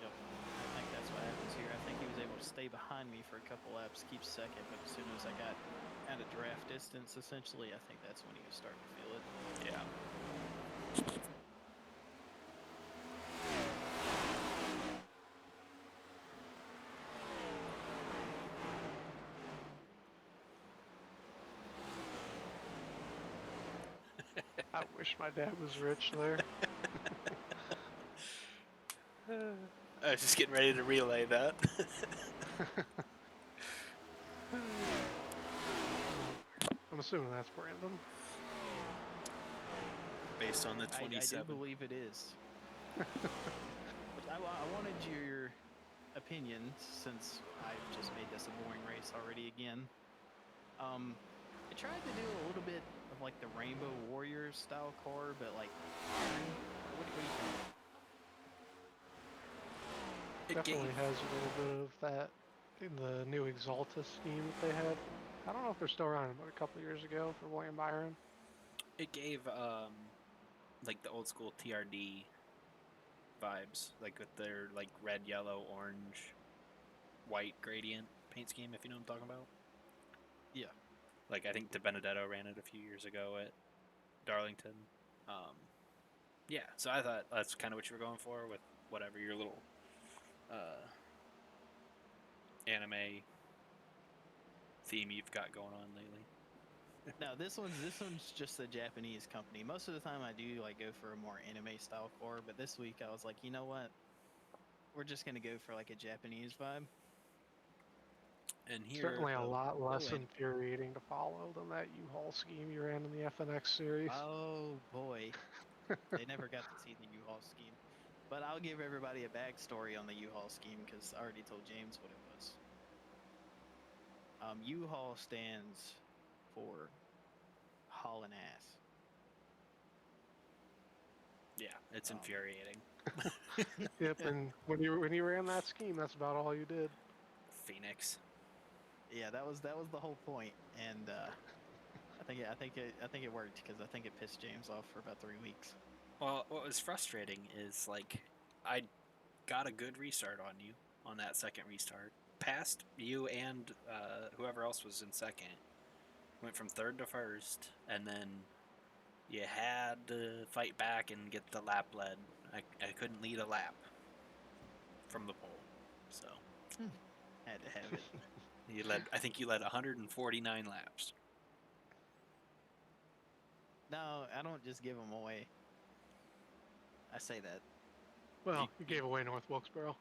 Yep. I think that's what happens here. I think he was able to stay behind me for a couple laps, keep second, but as soon as I got out of draft distance, essentially, I think that's when he was starting to feel it. Yeah. I wish my dad was rich there. I was just getting ready to relay that. I'm assuming that's Brandon. Based on the I 27. do believe it is. I wanted your opinion since I've just made this a boring race already again. I tried to do a little bit of like the Rainbow Warriors style car, but like iron. What do you think? It Definitely gave, has a little bit of that in the new Exalta scheme that they had. I don't know if they're still around, but a couple years ago for William Byron. it gave like the old school TRD vibes, like with their like red, yellow, orange, white gradient paint scheme, if you know what I'm talking about. Yeah. Like I think De Benedetto ran it a few years ago at Darlington. Yeah, so I thought that's kind of what you were going for with whatever your little anime theme you've got going on lately. No, this one's just a Japanese company. Most of the time I do like go for a more anime style core, but this week I was like, you know what? We're just gonna go for like a Japanese vibe. And here, Certainly a lot less and- infuriating to follow than that U-Haul scheme you ran in the FNX series. Oh boy, they never got to see the U-Haul scheme. But I'll give everybody a backstory on the U-Haul scheme because I already told James what it was. U-Haul stands for hauling ass. yeah, it's infuriating. Yep, and when you ran that scheme, that's about all you did. Phoenix. Yeah, that was the whole point, and I think it worked because I think it pissed James off for about 3 weeks. Well, what was frustrating is like I got a good restart on you on that second restart, passed you and whoever else was in second. Went from third to first, and then you had to fight back and get the lap led. I couldn't lead a lap from the pole, so Had to have it. you led. I think you led 149 laps. No, I don't just give them away. I say that. Well, you gave away North Wilkesboro.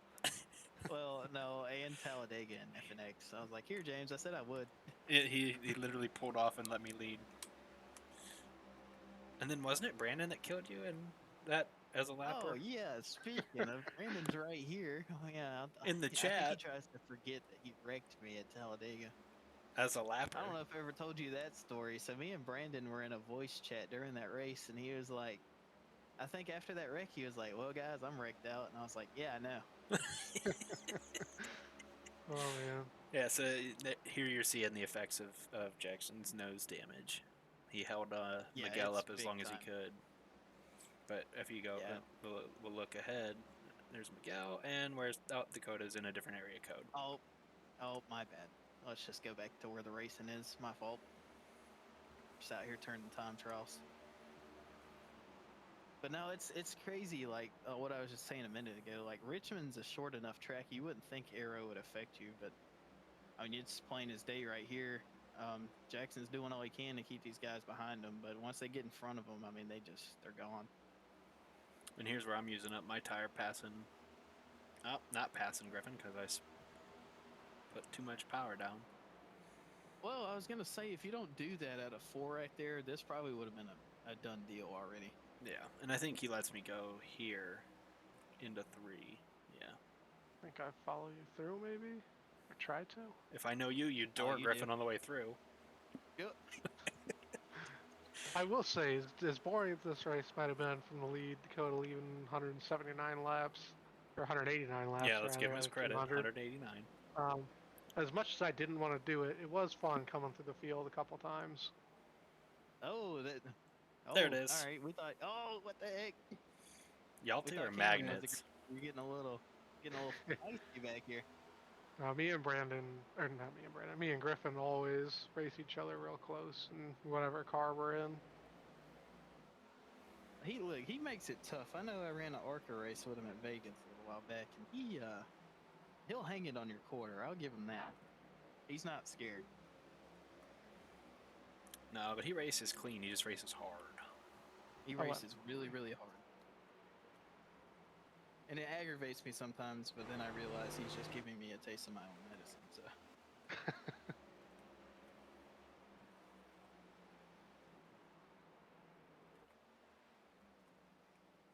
Well, no, and Talladega and FNX. I was like, here, James. I said I would. He literally pulled off and let me lead. And then wasn't it Brandon that killed you in that as a lapper? Oh yeah. Speaking of, Brandon's right here. Oh yeah. In the I think chat. he tries to forget that he wrecked me at Talladega. As a lapper. I don't know if I ever told you that story. So me and Brandon were in a voice chat during that race, and he was like, I think after that wreck, he was like, "Well, guys, I'm wrecked out," and I was like, "Yeah, I know." Oh man. Yeah, so here you're seeing the effects of Jackson's nose damage. He held Yeah, Miguel it's up as big long as he time. could. But if you go, Yeah. we'll look ahead. There's Miguel, and where's Dakota's in a different area code. Oh, my bad. Let's just go back to where the racing is. My fault. Just out here turning time trials. But no, it's crazy. Like what I was just saying a minute ago. Like Richmond's a short enough track, you wouldn't think aero would affect you, but I mean it's plain as day right here. Jackson's doing all he can to keep these guys behind him, but once they get in front of them, I mean they're gone. And here's where I'm using up my tire passing. Oh, not passing Griffin because I put too much power down. Well, I was gonna say if you don't do that at a 4 right there, this probably would have been a done deal already. Yeah, and I think he lets me go here into 3. Yeah. I think I follow you through, maybe, or try to. If I know you, you'd door you Griffin do. on the way through. Yep. I will say, as boring as this race might have been from the lead, Dakota leaving 179 laps, or 189 laps, Yeah, let's give him rather, his out of credit. 200. 189. As much as I didn't want to do it, it was fun coming through the field a couple times. Oh, that. Oh, There it is. All right, we thought. Oh, what the heck? Y'all We two thought are Cameron was magnets. We're getting a little feisty back here. Me and Brandon, or not me and Brandon, me and Griffin always race each other real close in whatever car we're in. He makes it tough. I know I ran an ARCA race with him at Vegas a little while back, and he'll hang it on your quarter. I'll give him that. He's not scared. No, but he races clean. He just races hard. He races really, really hard. And it aggravates me sometimes, but then I realize he's just giving me a taste of my own medicine. So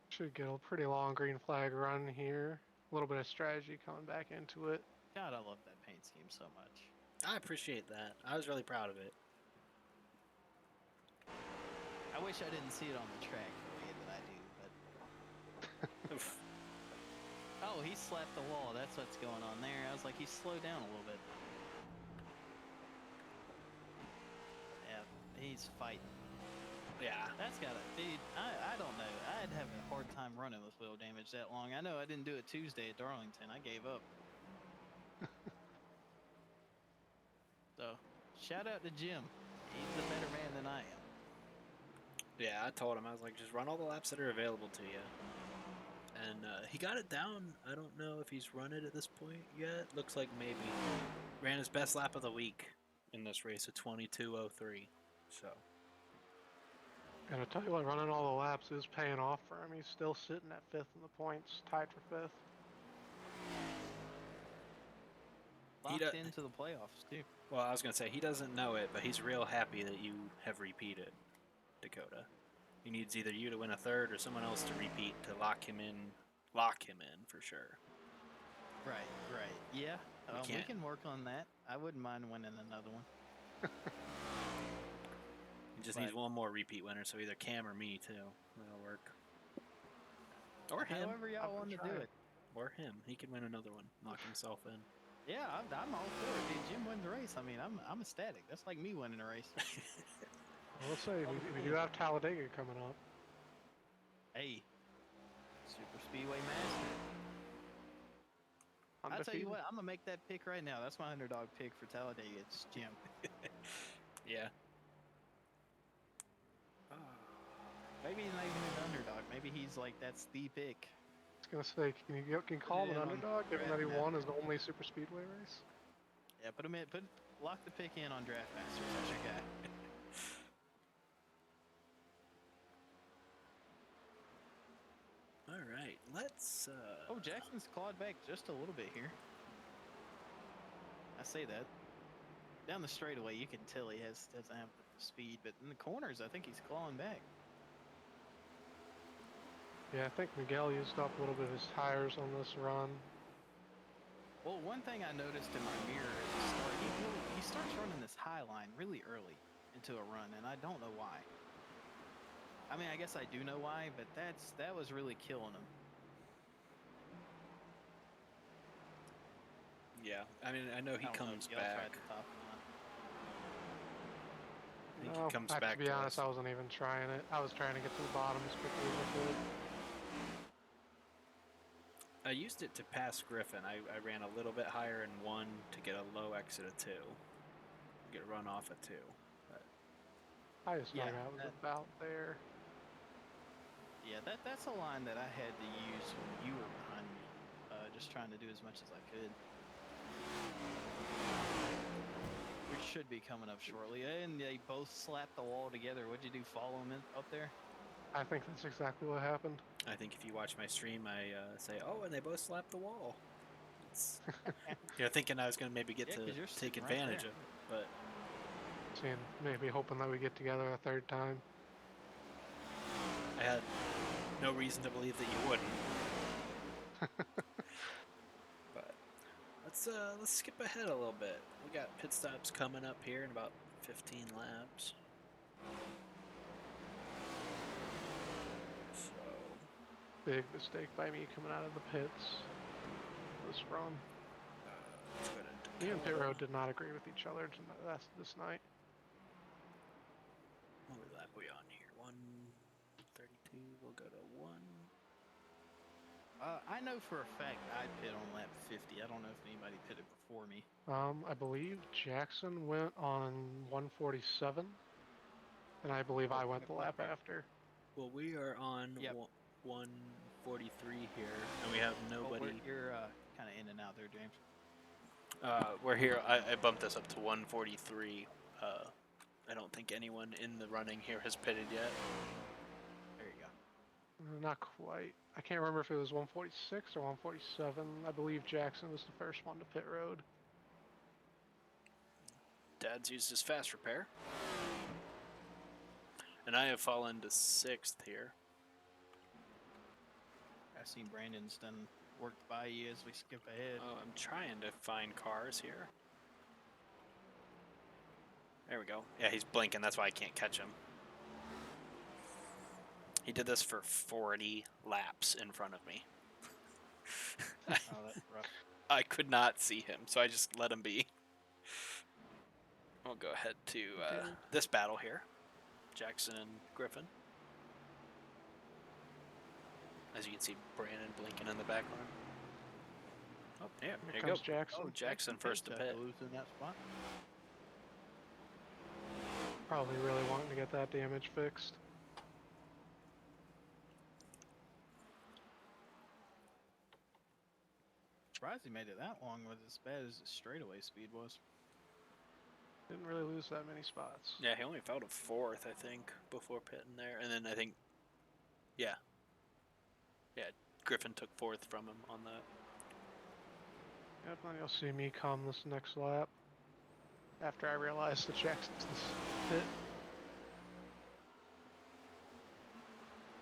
Should get a pretty long green flag run here. A little bit of strategy coming back into it. God, I love that paint scheme so much. I appreciate that. I was really proud of it. I wish I didn't see it on the track the way that I do, but oh, he slapped the wall. That's what's going on there. I was like, he slowed down a little bit. Yeah, he's fighting. Yeah. That's gotta, dude. I don't know. I'd have a hard time running with wheel damage that long. I know I didn't do it Tuesday at Darlington. I gave up. So, shout out to Jim. He's a better man than I am. Yeah, I told him, I was like, just run all the laps that are available to you. And he got it down. I don't know if he's run it at this point yet. Looks like maybe. Ran his best lap of the week in this race at 22:03. So. And I tell you what, running all the laps is paying off for him. He's still sitting at 5th in the points, tied for 5th. Locked into the playoffs, too. Well, I was going to say, he doesn't know it, but he's real happy that you have repeated, Dakota. He needs either you to win a third or someone else to repeat to lock him in for sure. Right. Yeah, we can work on that. I wouldn't mind winning another one. He just needs one more repeat winner, so either Cam or me, too. That'll work. Or him. However y'all want to do it. Or him. He could win another one, knock himself in. Yeah, I'm all for it. Dude, Jim wins the race. I mean, I'm ecstatic. That's like me winning a race. I will say, we do have Talladega coming up. Hey, super speedway master. I'll tell you Undefeated. what, I'm gonna make that pick right now. That's my underdog pick for Talladega. It's Jim. Yeah. Maybe he's not even an underdog. Maybe he's like that's the pick. I was gonna say, can you call him it an in on underdog, given that he Draft won his only super speedway race? Yeah, lock the pick in on Draft Masters. That's your guy. All right, let's. Oh, Jackson's clawed back just a little bit here. I say that. Down the straightaway, you can tell he doesn't have the speed, but in the corners, I think he's clawing back. Yeah, I think Miguel used up a little bit of his tires on this run. Well, one thing I noticed in my mirror at the start, he starts running this high line really early into a run, and I don't know why. I mean, I guess I do know why, but that was really killing him. Yeah, I mean, I know he comes back. I think he comes back. To be honest, I wasn't even trying it. I was trying to get to the bottom as quickly as I could. I used it to pass Griffin. I ran a little bit higher in 1 to get a low exit of 2. Get a run off of 2. But Highest I got was about there. Yeah, that's a line that I had to use when you were behind me, just trying to do as much as I could. We should be coming up shortly, and they both slapped the wall together. What'd you do, follow them up there? I think that's exactly what happened. I think if you watch my stream, I say, "Oh, and they both slapped the wall." It's, thinking I was going to maybe get to take advantage of it, but maybe hoping that we get together a third time. I had no reason to believe that you wouldn't. But let's skip ahead a little bit. We got pit stops coming up here in about 15 laps. So big mistake by me coming out of the pits this run. Me and Pit Road did not agree with each other this night. What lap are we on here? 132. We'll go to 1. I know for a fact I pit on lap 50. I don't know if anybody pitted before me. I believe Jackson went on 147, and I believe I went the lap after. Well, we are on 143 here, and we have nobody. You're kind of in and out there, James. We're here. I bumped this up to 143. I don't think anyone in the running here has pitted yet. There you go. Not quite. I can't remember if it was 146 or 147. I believe Jackson was the first one to pit road. Dad's used his fast repair. And I have fallen to 6th here. I've seen Brandon's done worked by you as we skip ahead. Oh, I'm trying to find cars here. There we go. Yeah, he's blinking. That's why I can't catch him. He did this for 40 laps in front of me. Oh, that's rough. I could not see him, so I just let him be. We'll go ahead to this battle here. Jackson and Griffin. As you can see, Brandon blinking in the background. Oh, yeah, there you go. Jackson. Oh, Jackson first to pit. In that spot. Probably really wanting to get that damage fixed. Surprised he made it that long with as bad as his straightaway speed was. Didn't really lose that many spots. Yeah, he only fell to 4th, I think, before pitting there. And then I think, yeah, Griffin took 4th from him on that. Yep, and you'll see me come this next lap. After I realized that Jackson's pit.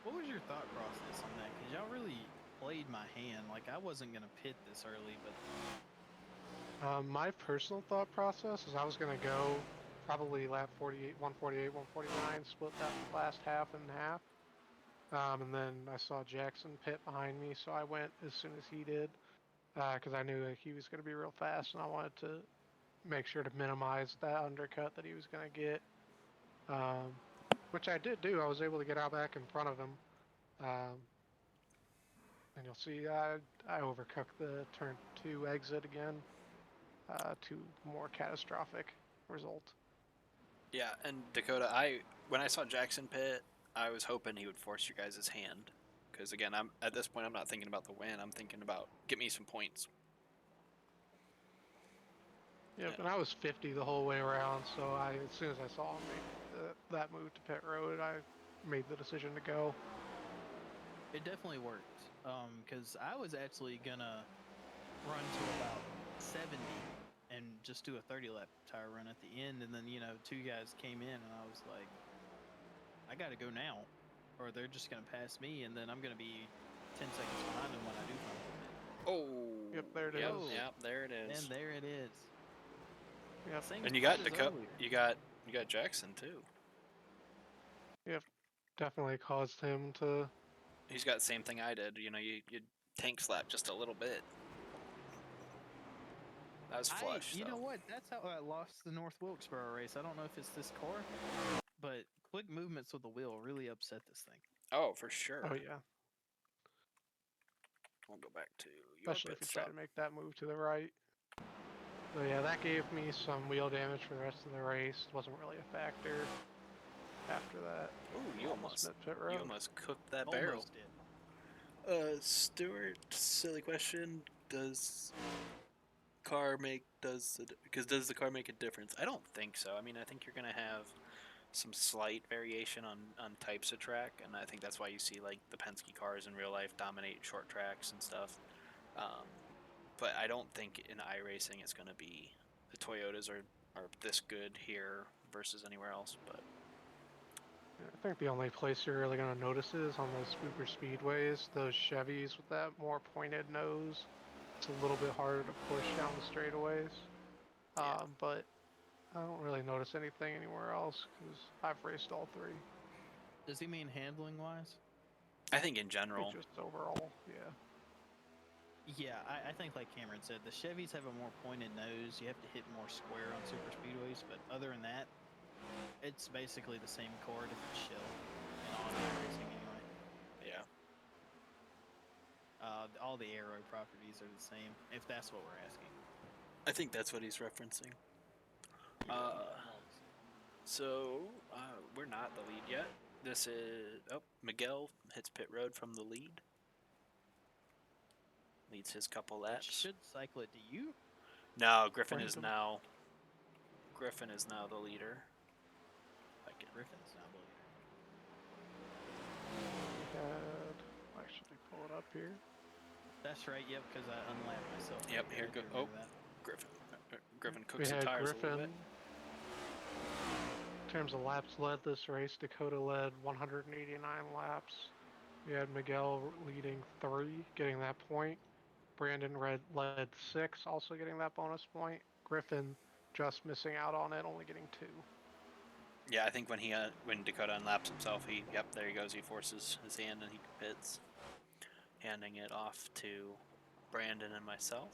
What was your thought process on that? Because y'all really played my hand. Like, I wasn't going to pit this early, but... My personal thought process is I was going to go probably lap 48, 148, 149, split that last half in half. And then I saw Jackson pit behind me, so I went as soon as he did. because I knew that he was going to be real fast, and I wanted to make sure to minimize that undercut that he was going to get, which I did do. I was able to get out back in front of him, and you'll see I overcooked the turn 2 exit again, to more catastrophic result. Yeah, and Dakota, when I saw Jackson pit, I was hoping he would force your guys' hand, because again, I'm at this point I'm not thinking about the win. I'm thinking about get me some points. Yep, Yeah. and I was 50 the whole way around, so as soon as I saw him make that move to pit road, I made the decision to go. It definitely worked. Because I was actually gonna run to about 70 and just do a 30 lap tire run at the end, and then 2 guys came in, and I was like, I gotta go now, or they're just gonna pass me, and then I'm gonna be 10 seconds behind them when I do come to pit. Oh. Yep, there it yep, is. Yep, there it is. And there it is. Yep. Same And you got spot as Dakota. earlier. You got Jackson too. Yep, definitely caused him to. He's got the same thing I did. You tank slap just a little bit. That was flush. You though. know what? That's how I lost the North Wilkesboro race. I don't know if it's this car, but quick movements with the wheel really upset this thing. Oh, for sure. Oh yeah, We'll go back to your especially if pit you try stop. to make that move to the right. So yeah, that gave me some wheel damage for the rest of the race. It wasn't really a factor after that. Ooh, you almost met pit road. you almost cooked that barrel. Almost did. Stuart, silly question. Does the car make a difference? I don't think so. I mean, I think you're gonna have some slight variation on types of track, and I think that's why you see like the Penske cars in real life dominate short tracks and stuff. But I don't think in iRacing it's gonna be the Toyotas are this good here versus anywhere else. But I think the only place you're really going to notice is on those spooker speedways, those Chevys with that more pointed nose. It's a little bit harder to push down the straightaways. Yeah. But I don't really notice anything anywhere else because I've raced all 3. Does he mean handling wise? I think in general, Just overall, yeah. Yeah, I think like Cameron said, the Chevys have a more pointed nose. You have to hit more square on super speedways, but other than that, it's basically the same car, different shell in on racing anyway. yeah. All the aero properties are the same, if that's what we're asking. I think that's what he's referencing. So we're not the lead yet. This is Miguel hits pit road from the lead. Leads his couple Which laps. should cycle it to you. No, Griffin is Brandon. now the leader. Griffin's not the leader. Actually pull it up here. That's right. Yep, because I unlapped myself. Yep, I here do go. remember Oh, that. Griffin We cooks the had tires a Griffin. little bit. In terms of laps led this race, Dakota led 189 laps. We had Miguel leading 3, getting that point. Brandon led 6, also getting that bonus point. Griffin just missing out on it, only getting 2. Yeah, I think when Dakota unlaps himself, there he goes. He forces his hand and he pits, handing it off to Brandon and myself.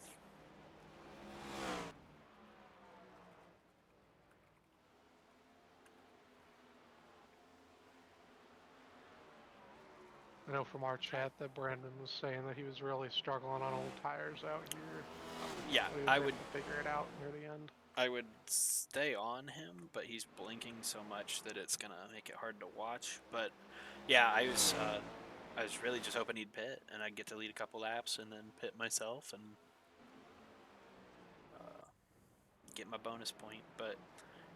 I know from our chat that Brandon was saying that he was really struggling on old tires out here. Yeah, But he was I able would to figure it out near the end. I would stay on him, but he's blinking so much that it's gonna make it hard to watch. But yeah, I was really just hoping he'd pit, and I'd get to lead a couple laps and then pit myself and get my bonus point. But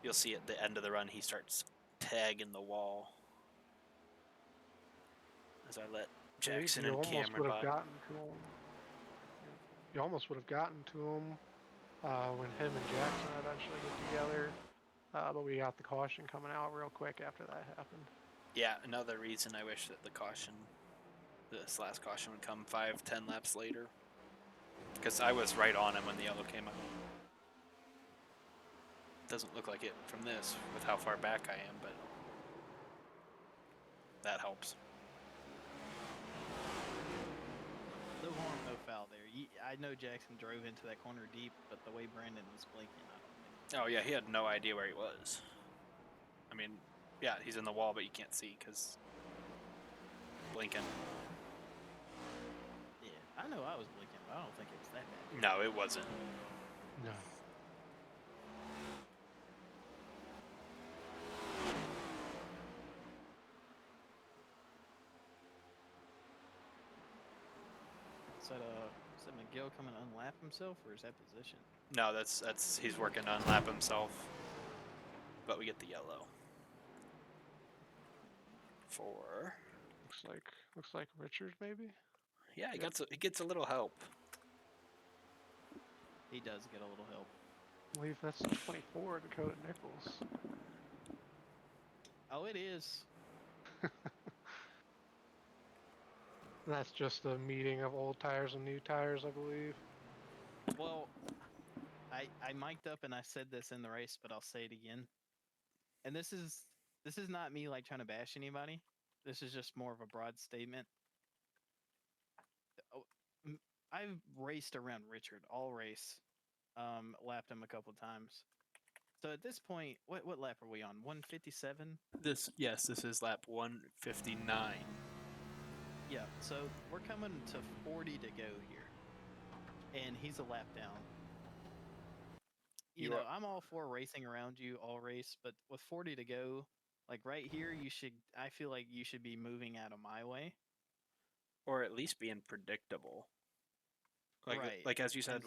you'll see at the end of the run, he starts tagging the wall as I let Jackson You and almost Cameron would by. have gotten to him. You almost would have gotten to him when him and Jackson eventually get together. But we got the caution coming out real quick after that happened. Yeah, another reason I wish that this last caution would come 5-10 laps later. Because I was right on him when the yellow came out. Doesn't look like it from this, with how far back I am, but that helps. The harm, no foul there. I know Jackson drove into that corner deep, but the way Brandon was blinking, I don't think. Oh yeah, he had no idea where he was. I mean, yeah, he's in the wall, but you can't see because blinking. Yeah, I know I was blinking, but I don't think it was that bad. No, it wasn't. No. Is that McGill coming to unlap himself, or is that position? No, that's he's working to unlap himself. But we get the yellow. 4. Looks like Richard maybe. Yeah, he Yep. gets a little help. He does get a little help. I believe that's 24, Dakota Nichols. Oh, it is. That's just a meeting of old tires and new tires, I believe. Well, I mic'd up and I said this in the race, but I'll say it again. And this is not me like trying to bash anybody. This is just more of a broad statement. I've raced around Richard all race, lapped him a couple times. So at this point, what lap are we on? 157. This is lap 159. Yeah. So we're coming to 40 to go here, and he's a lap down. You know, I'm all for racing around you all race, but with 40 to go, like right here, I feel like you should be moving out of my way. Or at least being predictable. Like as you said,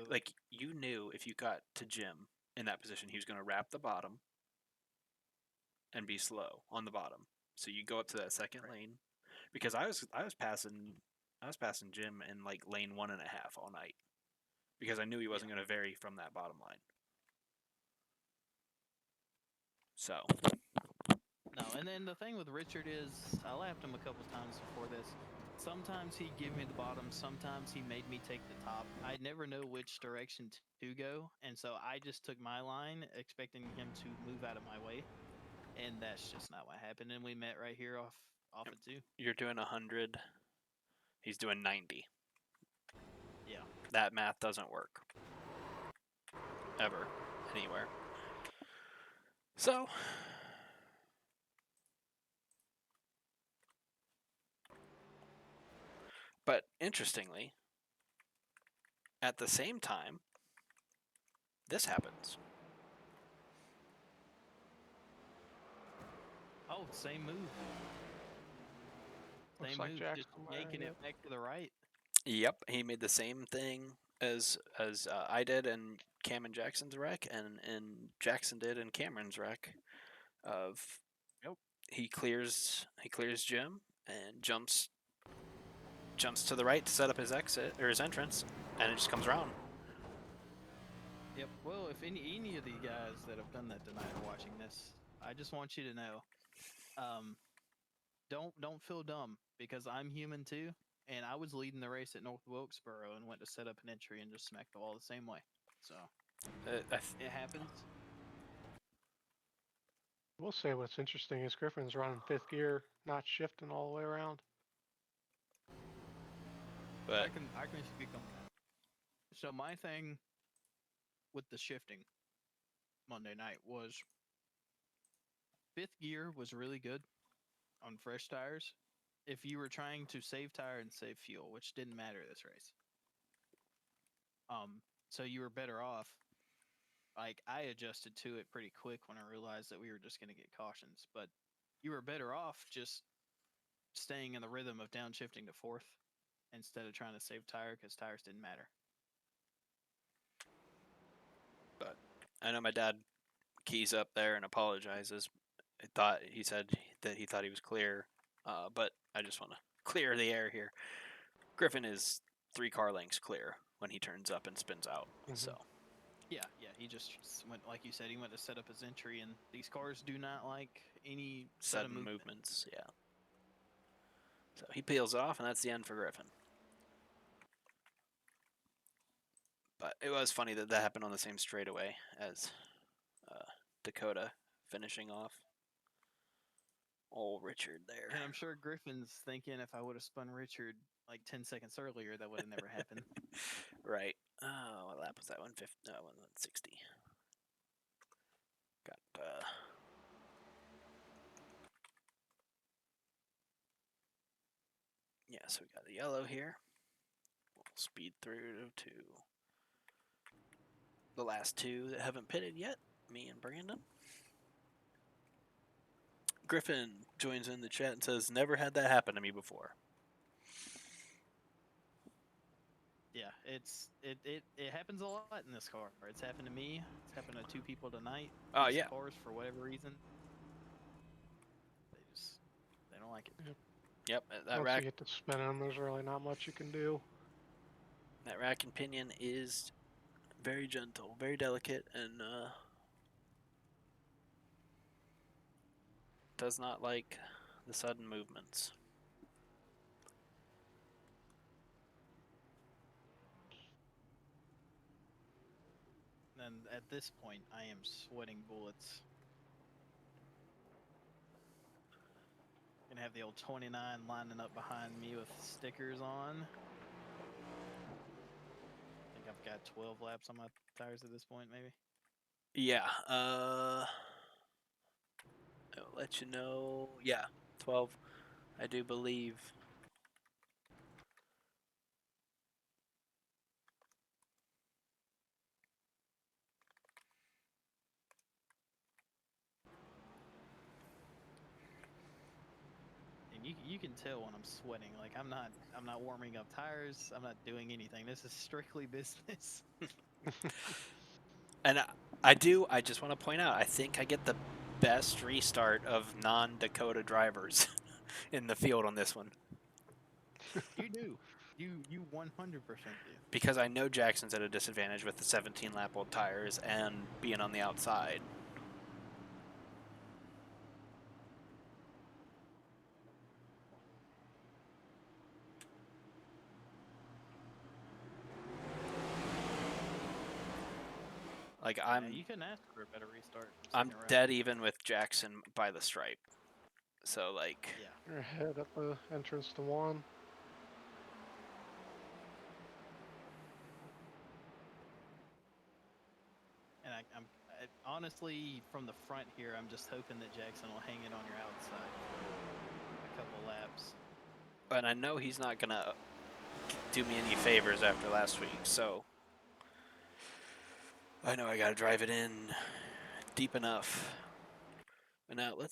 like you knew if you got to Jim in that position, he was going to wrap the bottom and be slow on the bottom. So you go up to that second lane, because I was passing Jim in like lane 1.5 all night, because I knew he wasn't going to vary from that bottom line. So. No, and then the thing with Richard is, I lapped him a couple times before this. Sometimes he'd give me the bottom, sometimes he made me take the top. I never know which direction to go, and so I just took my line, expecting him to move out of my way, and that's just not what happened. And we met right here off of 2. You're doing 100. He's doing 90. Yeah. That math doesn't work. Ever. Anywhere. So. But interestingly, at the same time, this happens. Oh, same move. Looks Same like move, Jackson just yanking it back to the right. Yep, he made the same thing as I did in Cam and Jackson's wreck, and Jackson did in Cameron's wreck. He clears Jim and jumps to the right to set up his exit or his entrance, and it just comes around. Yep. Well, if any of the guys that have done that tonight are watching this, I just want you to know, don't feel dumb, because I'm human too, and I was leading the race at North Wilkesboro and went to set up an entry and just smacked the wall the same way. So it happens. I will say what's interesting is Griffin's running 5th gear, not shifting all the way around. But I can speak on that. So my thing with the shifting Monday night was 5th gear was really good on fresh tires if you were trying to save tire and save fuel, which didn't matter this race. So you were better off. Like, I adjusted to it pretty quick when I realized that we were just going to get cautions, but you were better off just staying in the rhythm of downshifting to 4th instead of trying to save tire, because tires didn't matter. But I know my dad keys up there and apologizes. He said that he thought he was clear, but I just want to clear the air here. Griffin is 3 car lengths clear when he turns up and spins out. So. Yeah, he just went, like you said, he went to set up his entry, and these cars do not like any sudden movements. Yeah. So he peels off, and that's the end for Griffin. But it was funny that happened on the same straightaway as Dakota finishing off. Old Richard there. And I'm sure Griffin's thinking, if I would have spun Richard like 10 seconds earlier, that would have never happened. Right. Oh, what lap was that? 150? No, 160. Got yeah, so we got the yellow here. We'll speed through to the last two that haven't pitted yet, me and Brandon. Griffin joins in the chat and says, never had that happen to me before. Yeah, it happens a lot in this car. It's happened to me. It's happened to 2 people tonight. Oh, These yeah. cars, for whatever reason, they don't like it. Yep, that Once rack, you get to spin them, there's really not much you can do. that rack and pinion is very gentle, very delicate, and does not like the sudden movements. And at this point, I am sweating bullets. Gonna have the old 29 lining up behind me with stickers on. I think I've got 12 laps on my tires at this point, maybe. Yeah, I'll let you know. Yeah, 12, I do believe. And you can tell when I'm sweating. Like I'm not warming up tires. I'm not doing anything. This is strictly business. And I just want to point out, I think I get the best restart of non-Dakota drivers in the field on this one. You do. You 100% do. Because I know Jackson's at a disadvantage with the 17-lap-old tires and being on the outside. Like Yeah, you couldn't ask for a better restart. I'm second round. dead even with Jackson by the stripe. So like, Yeah. You're ahead at the entrance to 1. And honestly, from the front here, I'm just hoping that Jackson will hang it on your outside for a couple laps. and I know he's not gonna do me any favors after last week, so I know I gotta drive it in deep enough. But now I'll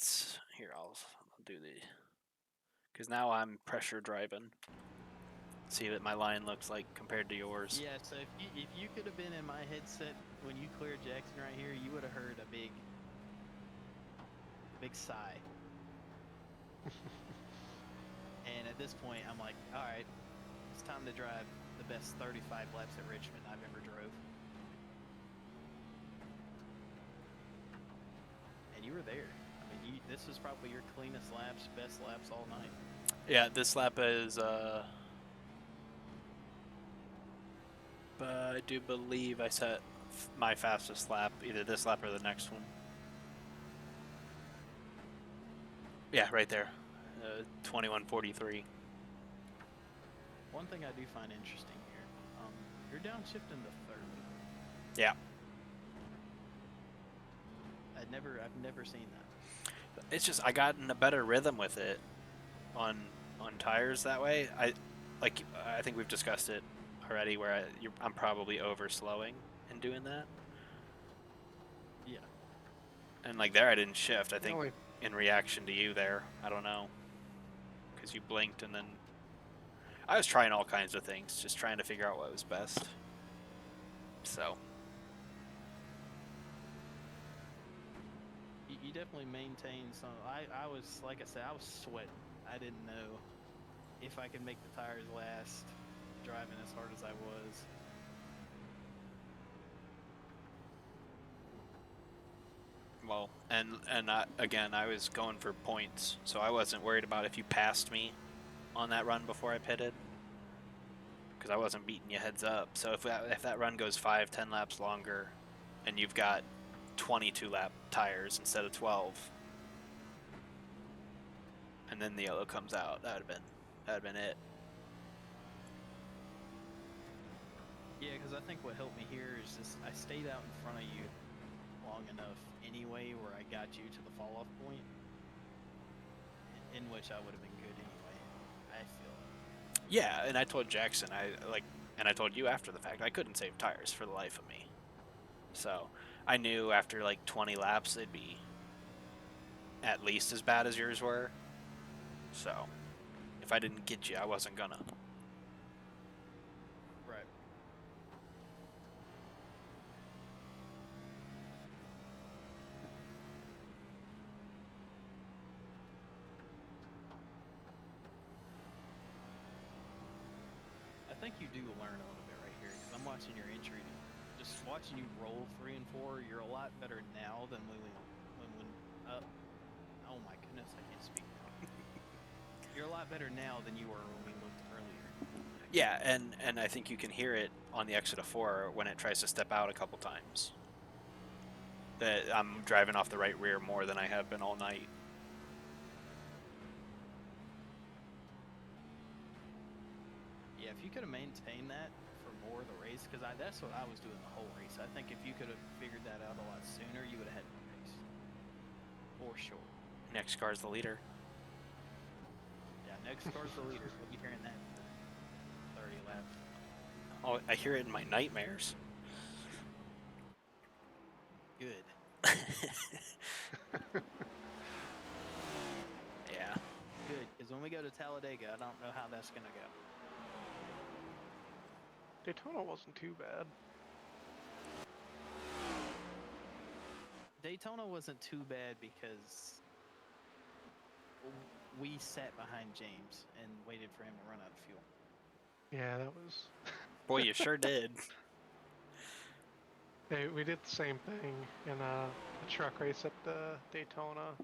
do the, because now I'm pressure driving. See what my line looks like compared to yours. Yeah, so if you could have been in my headset when you cleared Jackson right here, you would have heard a big sigh. And at this point, I'm like, all right, it's time to drive the best 35 laps at Richmond I've ever drove. And you were there. I mean, this was probably your cleanest laps, best laps all night. Yeah, this lap is I do believe I set my fastest lap, either this lap or the next one. Yeah, right there, 21:43. One thing I do find interesting here, you're downshifting to third. Yeah. I've never seen that. It's just I got in a better rhythm with it on tires that way. I think we've discussed it already, where I'm probably over slowing and doing that. Yeah. And like there, I didn't shift. I think Really? in reaction to you there. I don't know, because you blinked and then I was trying all kinds of things, just trying to figure out what was best. So. You definitely maintained some. I was, like I said, I was sweating. I didn't know if I could make the tires last driving as hard as I was. Well, and I was going for points, so I wasn't worried about if you passed me on that run before I pitted, because I wasn't beating you heads up. So if that run goes 5-10 laps longer, and you've got 22 lap tires instead of 12, and then the yellow comes out, that'd have been it. Yeah, because I think what helped me here is just I stayed out in front of you long enough anyway, where I got you to the fall off point, in which I would have been good anyway. I feel like. Yeah, and I told Jackson, and I told you after the fact, I couldn't save tires for the life of me. So I knew after like 20 laps, it'd be at least as bad as yours were. So if I didn't get you, I wasn't gonna. Right. I think you do learn a little bit right here because I'm watching your entry. Just watching you roll 3 and 4, you're a lot better now than when oh my goodness, I can't speak now. You're a lot better now than you were when we looked earlier. Yeah, and I think you can hear it on the exit of 4 when it tries to step out a couple times. That I'm driving off the right rear more than I have been all night. Yeah, if you could have maintained that for more of the race, because that's what I was doing the whole race. I think if you could have figured that out a lot sooner, you would have had the race. For sure. Next car's the leader. Yeah, next car's the leader. We'll be hearing that for 30 laps. Oh, I hear it in my nightmares. Good. Yeah. Good, because when we go to Talladega, I don't know how that's going to go. Daytona wasn't too bad. Daytona wasn't too bad because we sat behind James and waited for him to run out of fuel. Yeah, that was. Boy, you sure did. Hey, we did the same thing in a truck race at the Daytona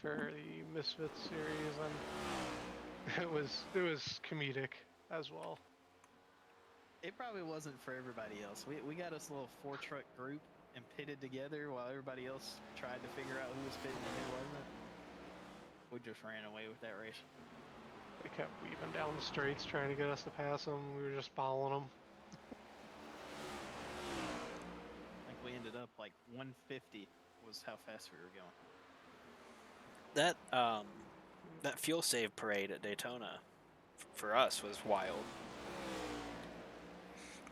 for the Misfits series, and it was comedic as well. It probably wasn't for everybody else. We got us a little 4-truck group and pitted together while everybody else tried to figure out who was pitting and who wasn't. We just ran away with that race. They kept weaving down the straights trying to get us to pass them. We were just following them. I think we ended up like 150 was how fast we were going. That fuel save parade at Daytona for us was wild.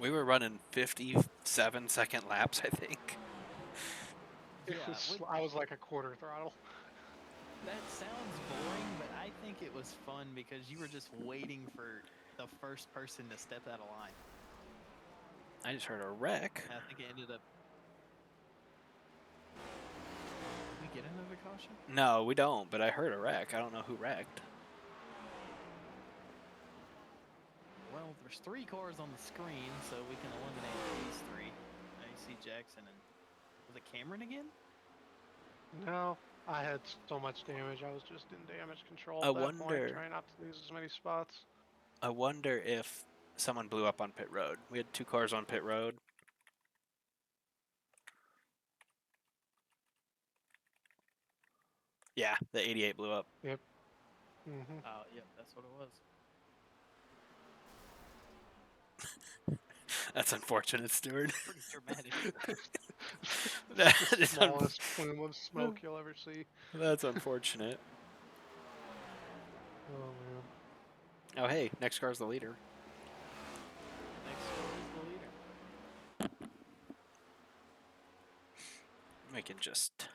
We were running 57-second laps, I think. I was like a quarter throttle. That sounds boring, but I think it was fun because you were just waiting for the first person to step out of line. I just heard a wreck. And I think it ended up. Did we get another caution? No, we don't, but I heard a wreck. I don't know who wrecked. Well, there's 3 cars on the screen, so we can eliminate these 3. Now you see Jackson and... Was it Camron again? No, I had so much damage. I was just in damage control I at that wonder- point, trying not to lose as many spots. I wonder if someone blew up on pit road. We had 2 cars on pit road. Yeah, the 88 blew up. Yep. Mm-hmm. Oh, yep, that's what it was. That's unfortunate, Stuart. Pretty dramatic. That The is smallest plume of smoke you'll ever see. That's unfortunate. Oh man. Oh, hey, next car's the leader. Next car is the leader. We can just...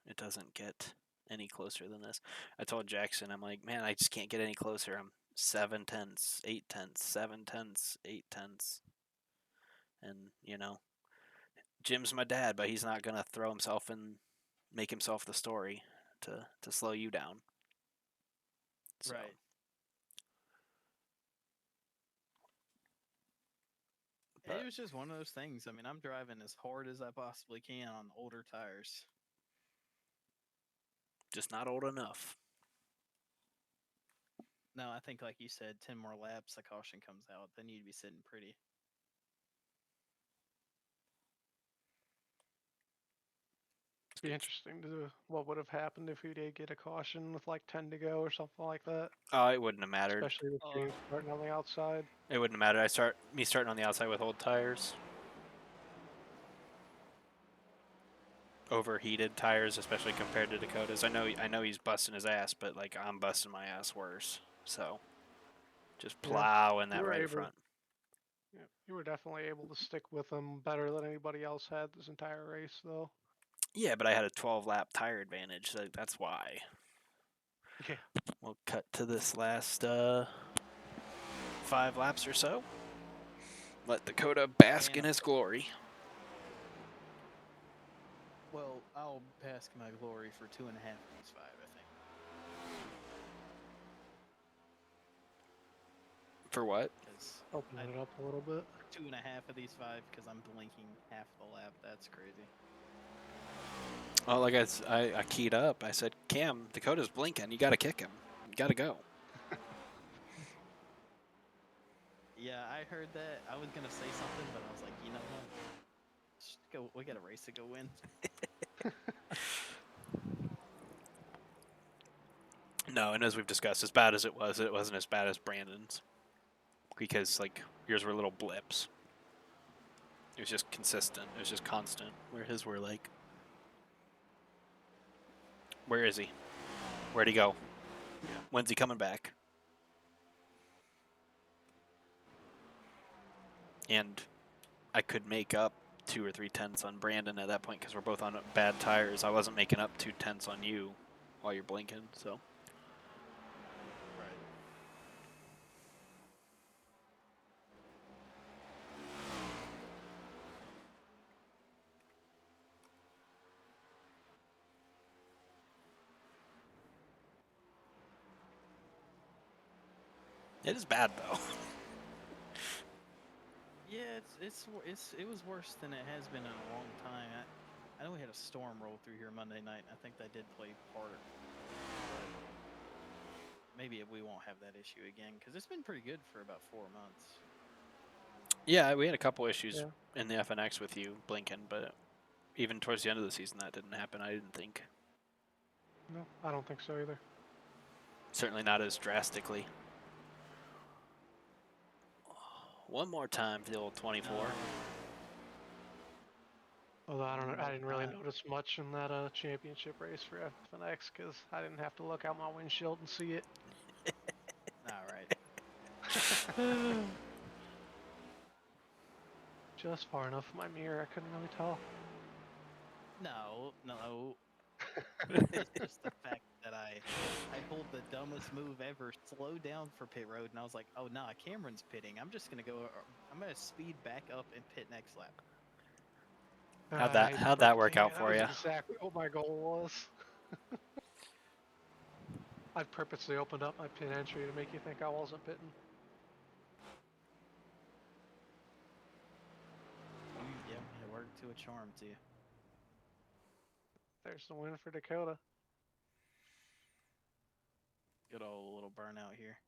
It doesn't get any closer than this. I told Jackson, I'm like, man, I just can't get any closer. I'm 7 tenths, 8 tenths, 7 tenths, 8 tenths. And, you know, Jim's my dad, but he's not going to throw himself and make himself the story to slow you down. So. Right. But It was just one of those things. I mean, I'm driving as hard as I possibly can on older tires. just not old enough. No, I think, like you said, 10 more laps, the caution comes out. Then you'd be sitting pretty. Be interesting to what would have happened if we did get a caution with like 10 to go or something like that. Oh, it wouldn't have mattered. Especially with James starting on the outside. It wouldn't have mattered. Starting on the outside with old tires. Overheated tires, especially compared to Dakota's. I know he's busting his ass, but like I'm busting my ass worse. So just plowing that right front. Yeah, you were definitely able to stick with them better than anybody else had this entire race, though. Yeah, but I had a 12-lap tire advantage, so that's why. Yeah. We'll cut to this last 5 laps or so. Let Dakota bask in his glory. Well, I'll bask my glory for 2.5 of these 5, I think. For what? Opening it up a little bit. 2.5 of these 5 because I'm blinking half the lap. That's crazy. Oh, like I keyed up. I said, Cam, Dakota's blinking. You got to kick him. You got to go. Yeah, I heard that. I was gonna say something, but I was like, you know what? Just go. We got a race to go win. No, and as we've discussed, as bad as it wasn't as bad as Brandon's. Because, like, yours were little blips. It was just consistent. It was just constant. Where his were, like... Where is he? Where'd he go? When's he coming back? And I could make up 2 or 3 tenths on Brandon at that point because we're both on bad tires. I wasn't making up 2 tenths on you while you're blinking, so... It is bad though. Yeah, it was worse than it has been in a long time. I know we had a storm roll through here Monday night. I think that did play part. But maybe we won't have that issue again because it's been pretty good for about 4 months. Yeah, we had a couple issues in the FNX with you blinking, but even towards the end of the season that didn't happen, I didn't think. No, I don't think so either. Certainly not as drastically. One more time for the old 24. Although I didn't really notice much in that championship race for FNX because I didn't have to look out my windshield and see it. All right. Just far enough from my mirror, I couldn't really tell. No. It's just the fact that I pulled the dumbest move ever, slowed down for pit road, and I was like, oh nah, Cameron's pitting. I'm gonna speed back up and pit next lap. How'd that work out for you? That was exactly what my goal was. I purposely opened up my pit entry to make you think I wasn't pitting. Yeah, it worked to a charm to you. There's the win for Dakota. Good old little burnout here.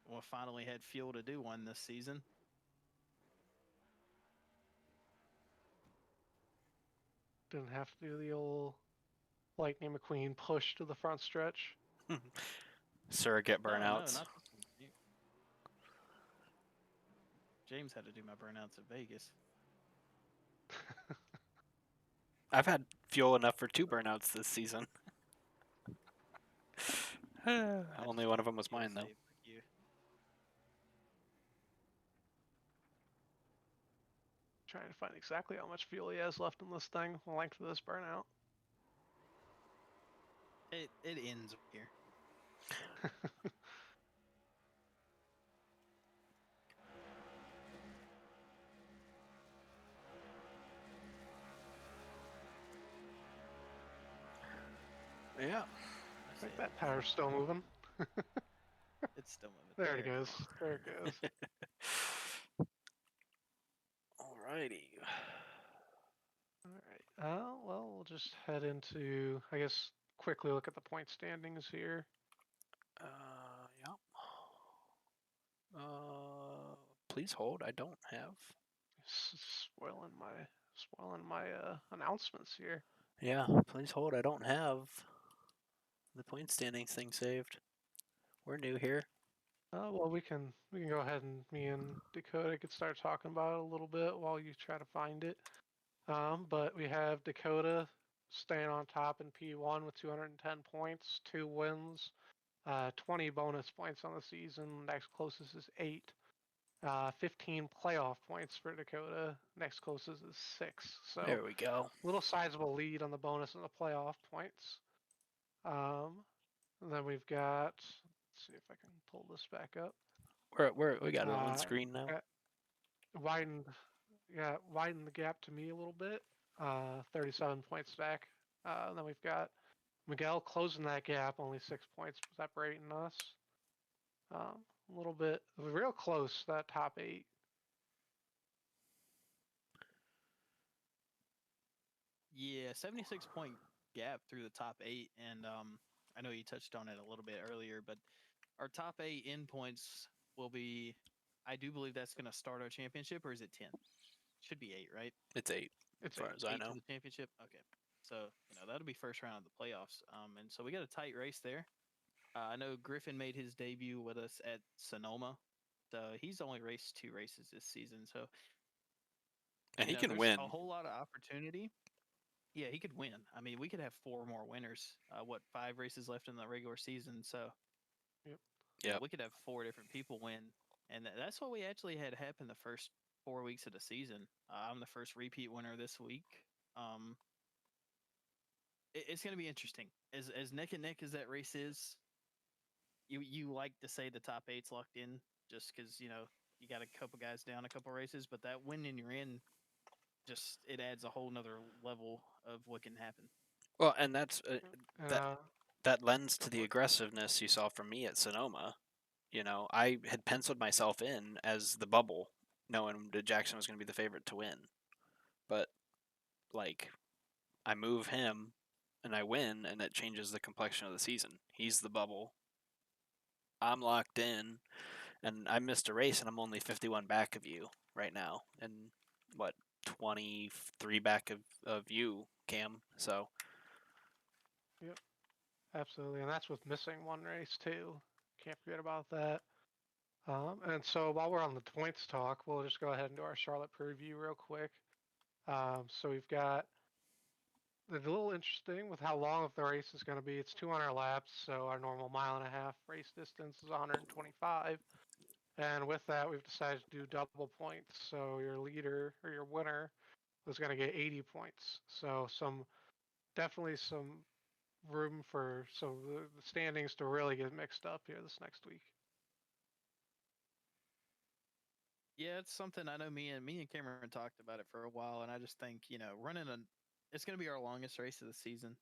We finally had fuel to do one this season. Didn't have to do the old Lightning McQueen push to the front stretch. Surrogate burnouts. No, not this one. James had to do my burnouts at Vegas. I've had fuel enough for 2 burnouts this season. Only one of them was mine, though. Trying to find exactly how much fuel he has left in this thing, the length of this burnout. It ends here. Yeah. I think that tire's still moving. It's still moving. There it goes. There it goes. Alrighty. Alright. Well, we'll just head into, I guess, quickly look at the point standings here. Yeah. Please hold. I don't have. Spoiling my announcements here. Yeah, please hold. I don't have the point standings thing saved. We're new here. Well, we can go ahead and me and Dakota could start talking about it a little bit while you try to find it. But we have Dakota staying on top in P1 with 210 points, 2 wins, 20 bonus points on the season. Next closest is 8. 15 playoff points for Dakota. Next closest is 6. So There we go. little sizable lead on the bonus and the playoff points. And then we've got, let's see if I can pull this back up. We got it on screen now. Widened, widened the gap to me a little bit. 37 points back. Then we've got Miguel closing that gap, only 6 points separating us. A little bit, real close, that top 8. Yeah, 76-point gap through the top 8, and I know you touched on it a little bit earlier, but our top 8 end points will be. I do believe that's going to start our championship, or is it 10? Should be 8, right? It's 8, It's as far 8. as I 8 know. to the championship. Okay, so that'll be first round of the playoffs. And so we got a tight race there. I know Griffin made his debut with us at Sonoma, so he's only raced 2 races this season. So And he can there's win. a whole lot of opportunity. Yeah, he could win. I mean, we could have 4 more winners. 5 races left in the regular season, so Yep. we could have 4 different people win, and that's what we actually had happen the first 4 weeks of the season. I'm the first repeat winner this week. It's going to be interesting. As neck and neck as that race is, you like to say the top 8's locked in just because you got a couple guys down a couple races, but that win and you're in, just it adds a whole nother level of what can happen. Well, and that's And, that lends to the aggressiveness you saw from me at Sonoma. I had penciled myself in as the bubble, knowing that Jackson was going to be the favorite to win. But, like, I move him and I win, and it changes the complexion of the season. He's the bubble. I'm locked in, and I missed a race, and I'm only 51 back of you right now. And, 23 back of you, Cam. So, yep, absolutely. And that's with missing 1 race, too. Can't forget about that. And so while we're on the points talk, we'll just go ahead and do our Charlotte preview real quick. So we've got it's a little interesting with how long the race is going to be. It's 200 laps, so our normal 1.5-mile race distance is 125. And with that, we've decided to do double points. So your leader or your winner is going to get 80 points. So definitely some room for the standings to really get mixed up here this next week. Yeah, it's something I know me and Cameron talked about it for a while, and I just think it's going to be our longest race of the season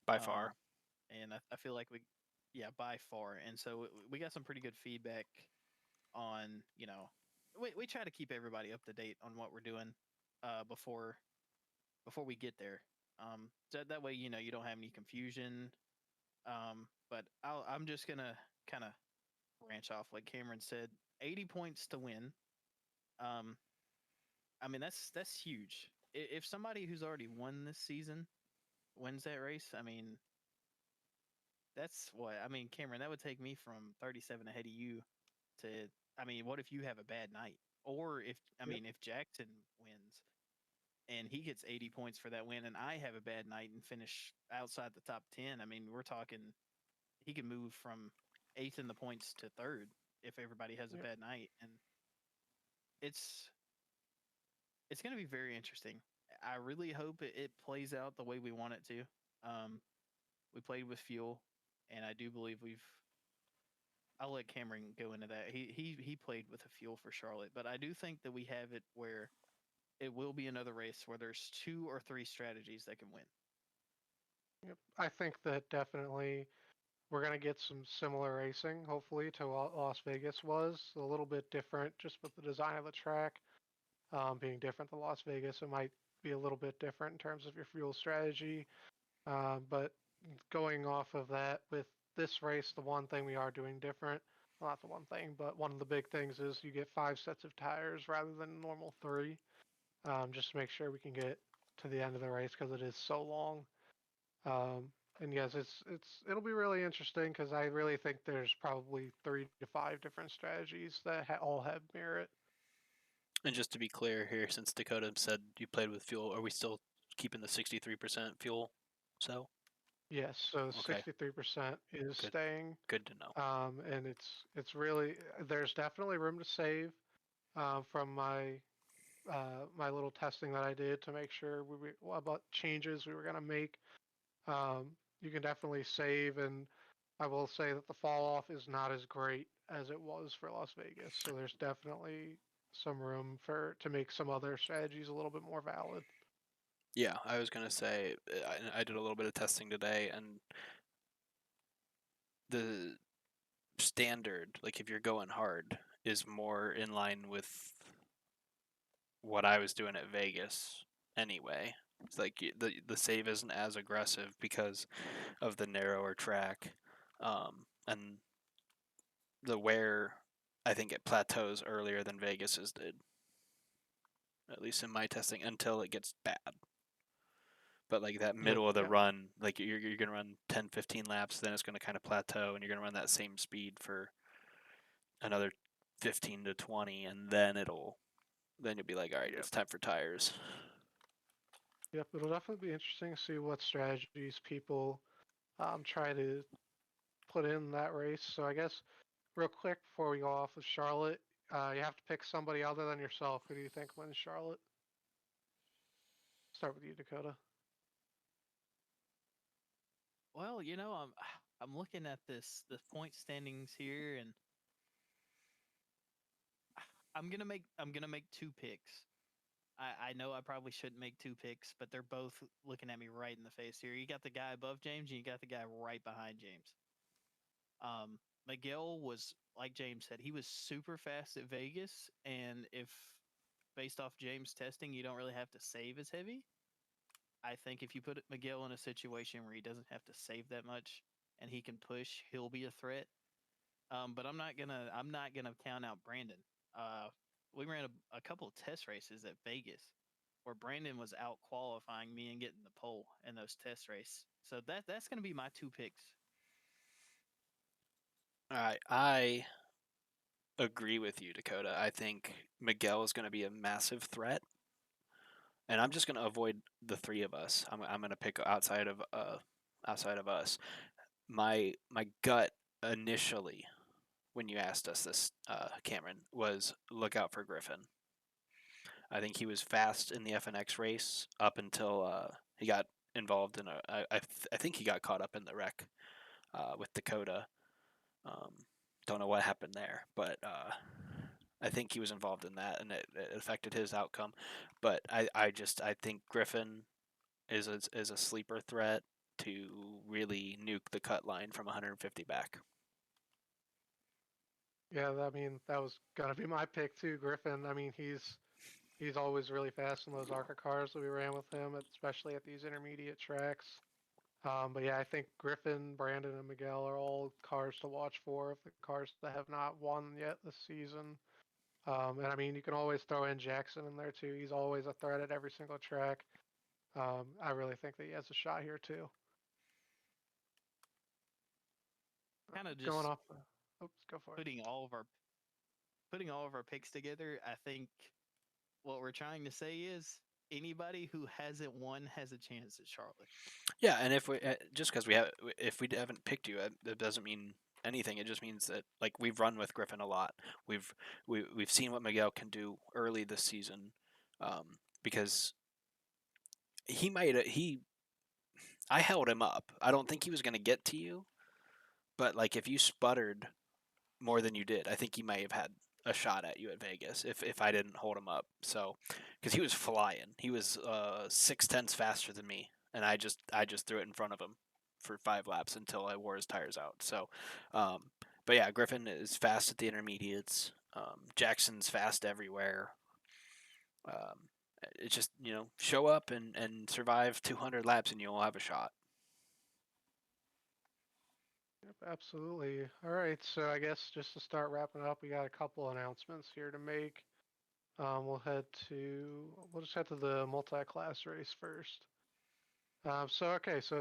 by far. and I feel like by far, and so we got some pretty good feedback on we try to keep everybody up to date on what we're doing before we get there, so that way you don't have any confusion. But I'm just gonna kind of branch off like Cameron said, 80 points to win. I mean, that's huge. If somebody who's already won this season wins that race, I mean, that's what I mean, Cameron. That would take me from 37 ahead of you to. I mean, what if you have a bad night, or if Jackson wins and he gets 80 points for that win, and I have a bad night and finish outside the top 10. I mean, we're talking he can move from 8th in the points to 3rd if everybody has a bad night, and it's going to be very interesting. I really hope it plays out the way we want it to. We played with fuel, and I do believe I'll let Cameron go into that. He played with a fuel for Charlotte, but I do think that we have it where it will be another race where there's 2 or 3 strategies that can win. Yep. I think that definitely we're going to get some similar racing, hopefully, to what Las Vegas was. A little bit different just with the design of the track being different than Las Vegas. It might be a little bit different in terms of your fuel strategy. But going off of that, with this race, the one thing we are doing different, well, not the one thing, but one of the big things is you get 5 sets of tires rather than normal 3, just to make sure we can get to the end of the race because it is so long. And yes, it'll be really interesting because I really think there's probably 3 to 5 different strategies that all have merit. And just to be clear here, since Dakota said you played with fuel, are we still keeping the 63% fuel cell? Yes, so Okay. 63% is Good. staying, Good to know. and it's really there's definitely room to save from my little testing that I did to make sure about changes we were gonna make. You can definitely save, and I will say that the fall off is not as great as it was for Las Vegas. So there's definitely some room to make some other strategies a little bit more valid. Yeah, I was gonna say I did a little bit of testing today, and the standard, like if you're going hard, is more in line with what I was doing at Vegas anyway. It's like the save isn't as aggressive because of the narrower track, and the wear. I think it plateaus earlier than Vegas's did, at least in my testing, until it gets bad. But like that middle of the Yeah, run, like you're gonna run 10, 15 laps, then it's gonna kind of plateau, and you're gonna run that same speed for another 15 to 20, and then you'll be like, all right, yep, it's time for tires. yep. It'll definitely be interesting to see what strategies people try to put in that race. So I guess real quick before we go off with Charlotte, you have to pick somebody other than yourself. Who do you think wins Charlotte? Start with you, Dakota. Well, you know, I'm looking at the point standings here, and I'm gonna make two picks. I know I probably shouldn't make two picks, but they're both looking at me right in the face here. You got the guy above James, and you got the guy right behind James. Miguel was, like James said, he was super fast at Vegas, and if based off James' testing, you don't really have to save as heavy. I think if you put Miguel in a situation where he doesn't have to save that much and he can push, he'll be a threat. But I'm not gonna count out Brandon. Uh, we ran a couple of test races at Vegas where Brandon was out qualifying me and getting the pole in those test races. So that's gonna be my two picks. All right, I agree with you, Dakota. I think Miguel is going to be a massive threat, and I'm just going to avoid the three of us. I'm going to pick outside of us. My gut initially when you asked us this, Cameron, was look out for Griffin. I think he was fast in the FNX race up until he got involved in I think he got caught up in the wreck with Dakota. Um, don't know what happened there, but I think he was involved in that, and it affected his outcome. But I think Griffin is a sleeper threat to really nuke the cut line from 150 back. Yeah, I mean that was gonna be my pick too, Griffin. I mean he's always really fast in those ARCA cars that we ran with him, especially at these intermediate tracks. But yeah, I think Griffin, Brandon, and Miguel are all cars to watch for of the cars that have not won yet this season. And I mean, you can always throw in Jackson in there too. He's always a threat at every single track. I really think that he has a shot here too. Kind of Going just off. Oops, go for it. putting all of our picks together. I think what we're trying to say is anybody who hasn't won has a chance at Charlotte. Yeah, and if we just because if we haven't picked you, it doesn't mean anything. It just means that like we've run with Griffin a lot. We've seen what Miguel can do early this season, because he I held him up. I don't think he was going to get to you, but like if you sputtered more than you did, I think he may have had a shot at you at Vegas if I didn't hold him up. So because he was flying, he was 6/10 faster than me, and I just threw it in front of him for 5 laps until I wore his tires out. So, but yeah, Griffin is fast at the intermediates. Jackson's fast everywhere. Um, it's just show up and survive 200 laps and you'll have a shot. Yep, absolutely. All right, so I guess just to start wrapping up, we got a couple announcements here to make. We'll just head to the multi-class race first. So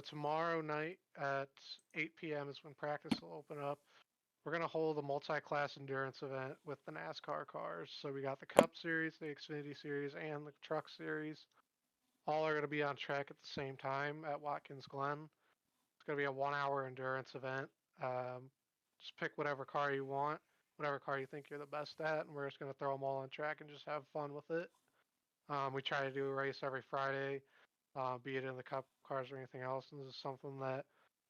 tomorrow night at 8 p.m. is when practice will open up. We're going to hold a multi-class endurance event with the NASCAR cars. So we got the Cup Series, the Xfinity Series, and the Truck Series. All are going to be on track at the same time at Watkins Glen. It's going to be a 1-hour endurance event. Just pick whatever car you want, whatever car you think you're the best at, and we're just going to throw them all on track and just have fun with it. We try to do a race every Friday, be it in the Cup cars or anything else. And this is something that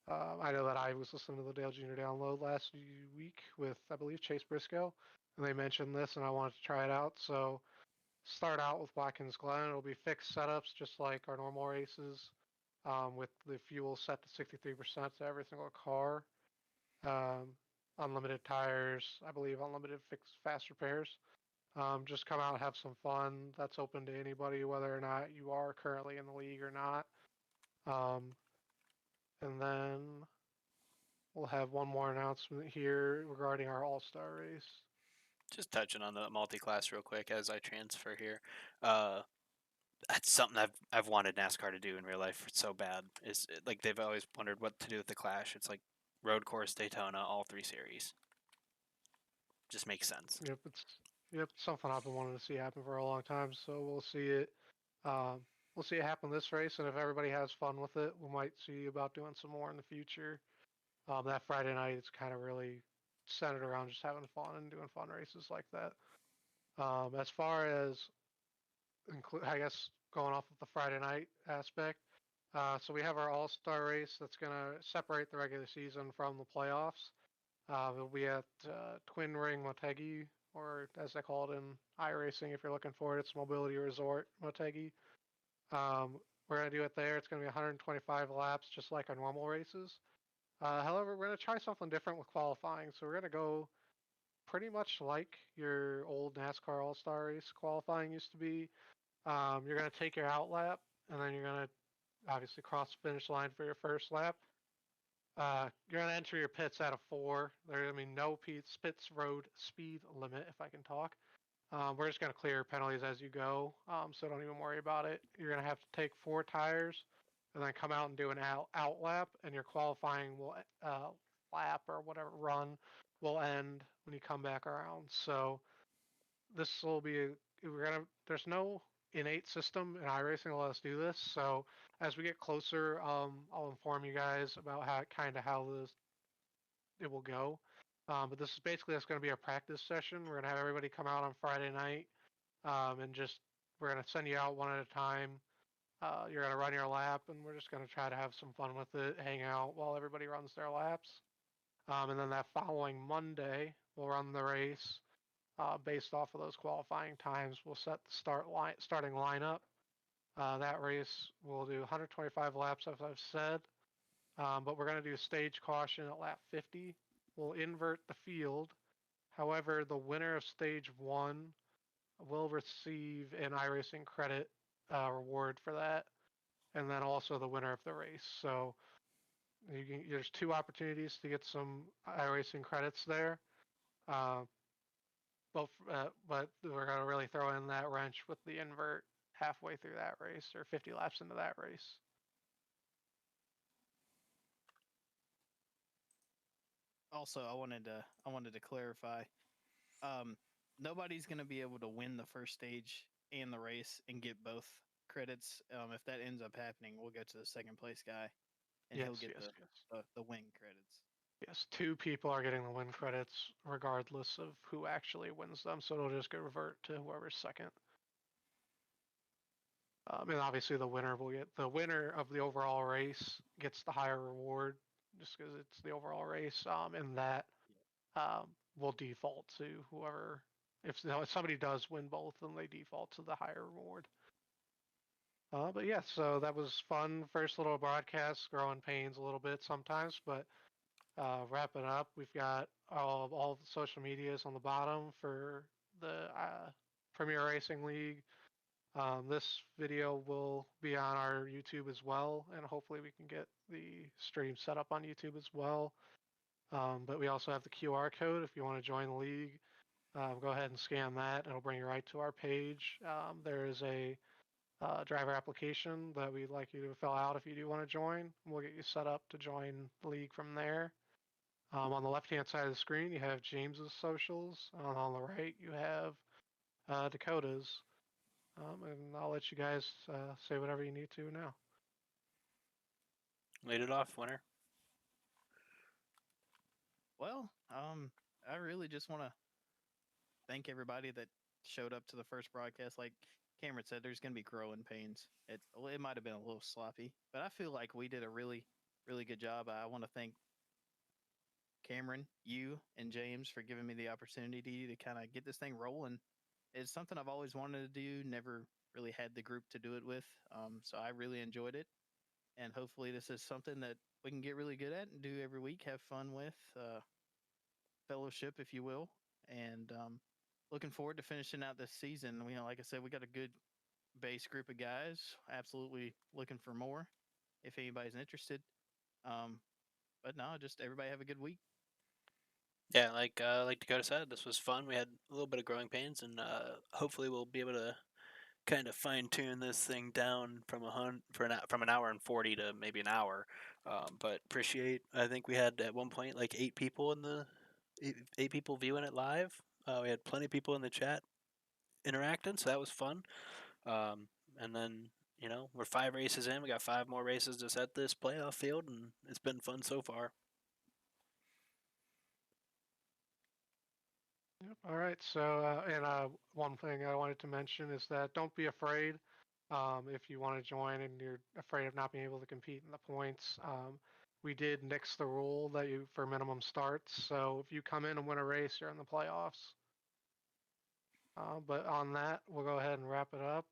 I know that I was listening to the Dale Jr. Download last week with, I believe, Chase Briscoe, and they mentioned this, and I wanted to try it out. So start out with Watkins Glen. It'll be fixed setups just like our normal races, with the fuel set to 63% to every single car. Unlimited tires, I believe, unlimited fixed fast repairs. Just come out and have some fun. That's open to anybody, whether or not you are currently in the league or not. And then we'll have one more announcement here regarding our All-Star race. Just touching on the multi-class real quick as I transfer here. That's something I've wanted NASCAR to do in real life so bad. Is like they've always wondered what to do with the Clash. It's like road course, Daytona, all 3 series. Just makes sense. Yep, it's something I've been wanting to see happen for a long time. So we'll see it. We'll see it happen this race, and if everybody has fun with it, we might see about doing some more in the future. That Friday night, it's kind of really centered around just having fun and doing fun races like that. As far as I guess going off of the Friday night aspect, so we have our All-Star race that's going to separate the regular season from the playoffs. It'll be at Twin Ring Motegi, or as they call it in iRacing, if you're looking for it, it's Mobility Resort Motegi. We're going to do it there. It's going to be 125 laps, just like our normal races. However, we're going to try something different with qualifying. So we're going to go pretty much like your old NASCAR All-Star race qualifying used to be. You're going to take your out lap, and then you're going to obviously cross the finish line for your first lap. You're going to enter your pits at a 4. There's going to be no pits road speed limit, if I can talk. We're just going to clear penalties as you go, so don't even worry about it. You're going to have to take 4 tires and then come out and do an out lap, and your qualifying will lap or whatever run will end when you come back around. So this will be there's no innate system in iRacing to let us do this. So as we get closer, I'll inform you guys about how it will go. But this is basically going to be a practice session. We're going to have everybody come out on Friday night, and we're going to send you out one at a time. You're going to run your lap, and we're just going to try to have some fun with it, hang out while everybody runs their laps. And then that following Monday, we'll run the race based off of those qualifying times. We'll set the starting lineup. That race will do 125 laps, as I've said, but we're going to do stage caution at lap 50. We'll invert the field. However, the winner of stage 1 will receive an iRacing credit reward for that, and then also the winner of the race. So there's 2 opportunities to get some iRacing credits there. But we're going to really throw in that wrench with the invert halfway through that race, or 50 laps into that race. Also, I wanted to clarify. Nobody's going to be able to win the first stage and the race and get both credits. If that ends up happening, we'll go to the second place guy, and he'll get the win credits. Yes, 2 people are getting the win credits regardless of who actually wins them, so it'll just get revert to whoever's second. And obviously the winner of the overall race gets the higher reward just because it's the overall race, and that will default to whoever. If somebody does win both, then they default to the higher reward. But yeah, so that was fun. First little broadcast, growing pains a little bit sometimes, but wrapping up, we've got all the social medias on the bottom for the Premier Racing League. This video will be on our YouTube as well, and hopefully we can get the stream set up on YouTube as well. But we also have the QR code if you want to join the league. Go ahead and scan that. It'll bring you right to our page. There is a driver application that we'd like you to fill out if you do want to join. We'll get you set up to join the league from there. On the left-hand side of the screen, you have James's socials. On the right, you have Dakota's. And I'll let you guys say whatever you need to now. Lead it off, winner. Well, I really just want to thank everybody that showed up to the first broadcast. Like Cameron said, there's going to be growing pains. It might have been a little sloppy, but I feel like we did a really, really good job. I want to thank Cameron, you, and James for giving me the opportunity to kind of get this thing rolling. It's something I've always wanted to do, never really had the group to do it with. So I really enjoyed it. And hopefully, this is something that we can get really good at and do every week, have fun with, fellowship, if you will. And looking forward to finishing out this season. Like I said, we got a good base group of guys. Absolutely looking for more if anybody's interested. But no, just everybody have a good week. Yeah, like Dakota said, this was fun. We had a little bit of growing pains, and hopefully we'll be able to kind of fine tune this thing down from from an hour and 40 to maybe an hour. But appreciate. I think we had at one point like 8 people in the 8 people viewing it live. We had plenty of people in the chat interacting, so that was fun. And then we're 5 races in. We got 5 more races to set this playoff field, and it's been fun so far. Yep. All right. So, one thing I wanted to mention is that don't be afraid if you want to join and you're afraid of not being able to compete in the points. We did nix the rule that you for minimum starts. So if you come in and win a race, you're in the playoffs. But on that, we'll go ahead and wrap it up.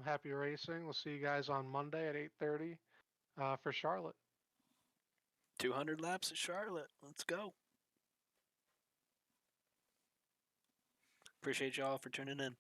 Happy racing. We'll see you guys on Monday at 8:30 for Charlotte. 200 laps at Charlotte. Let's go. Appreciate y'all for tuning in.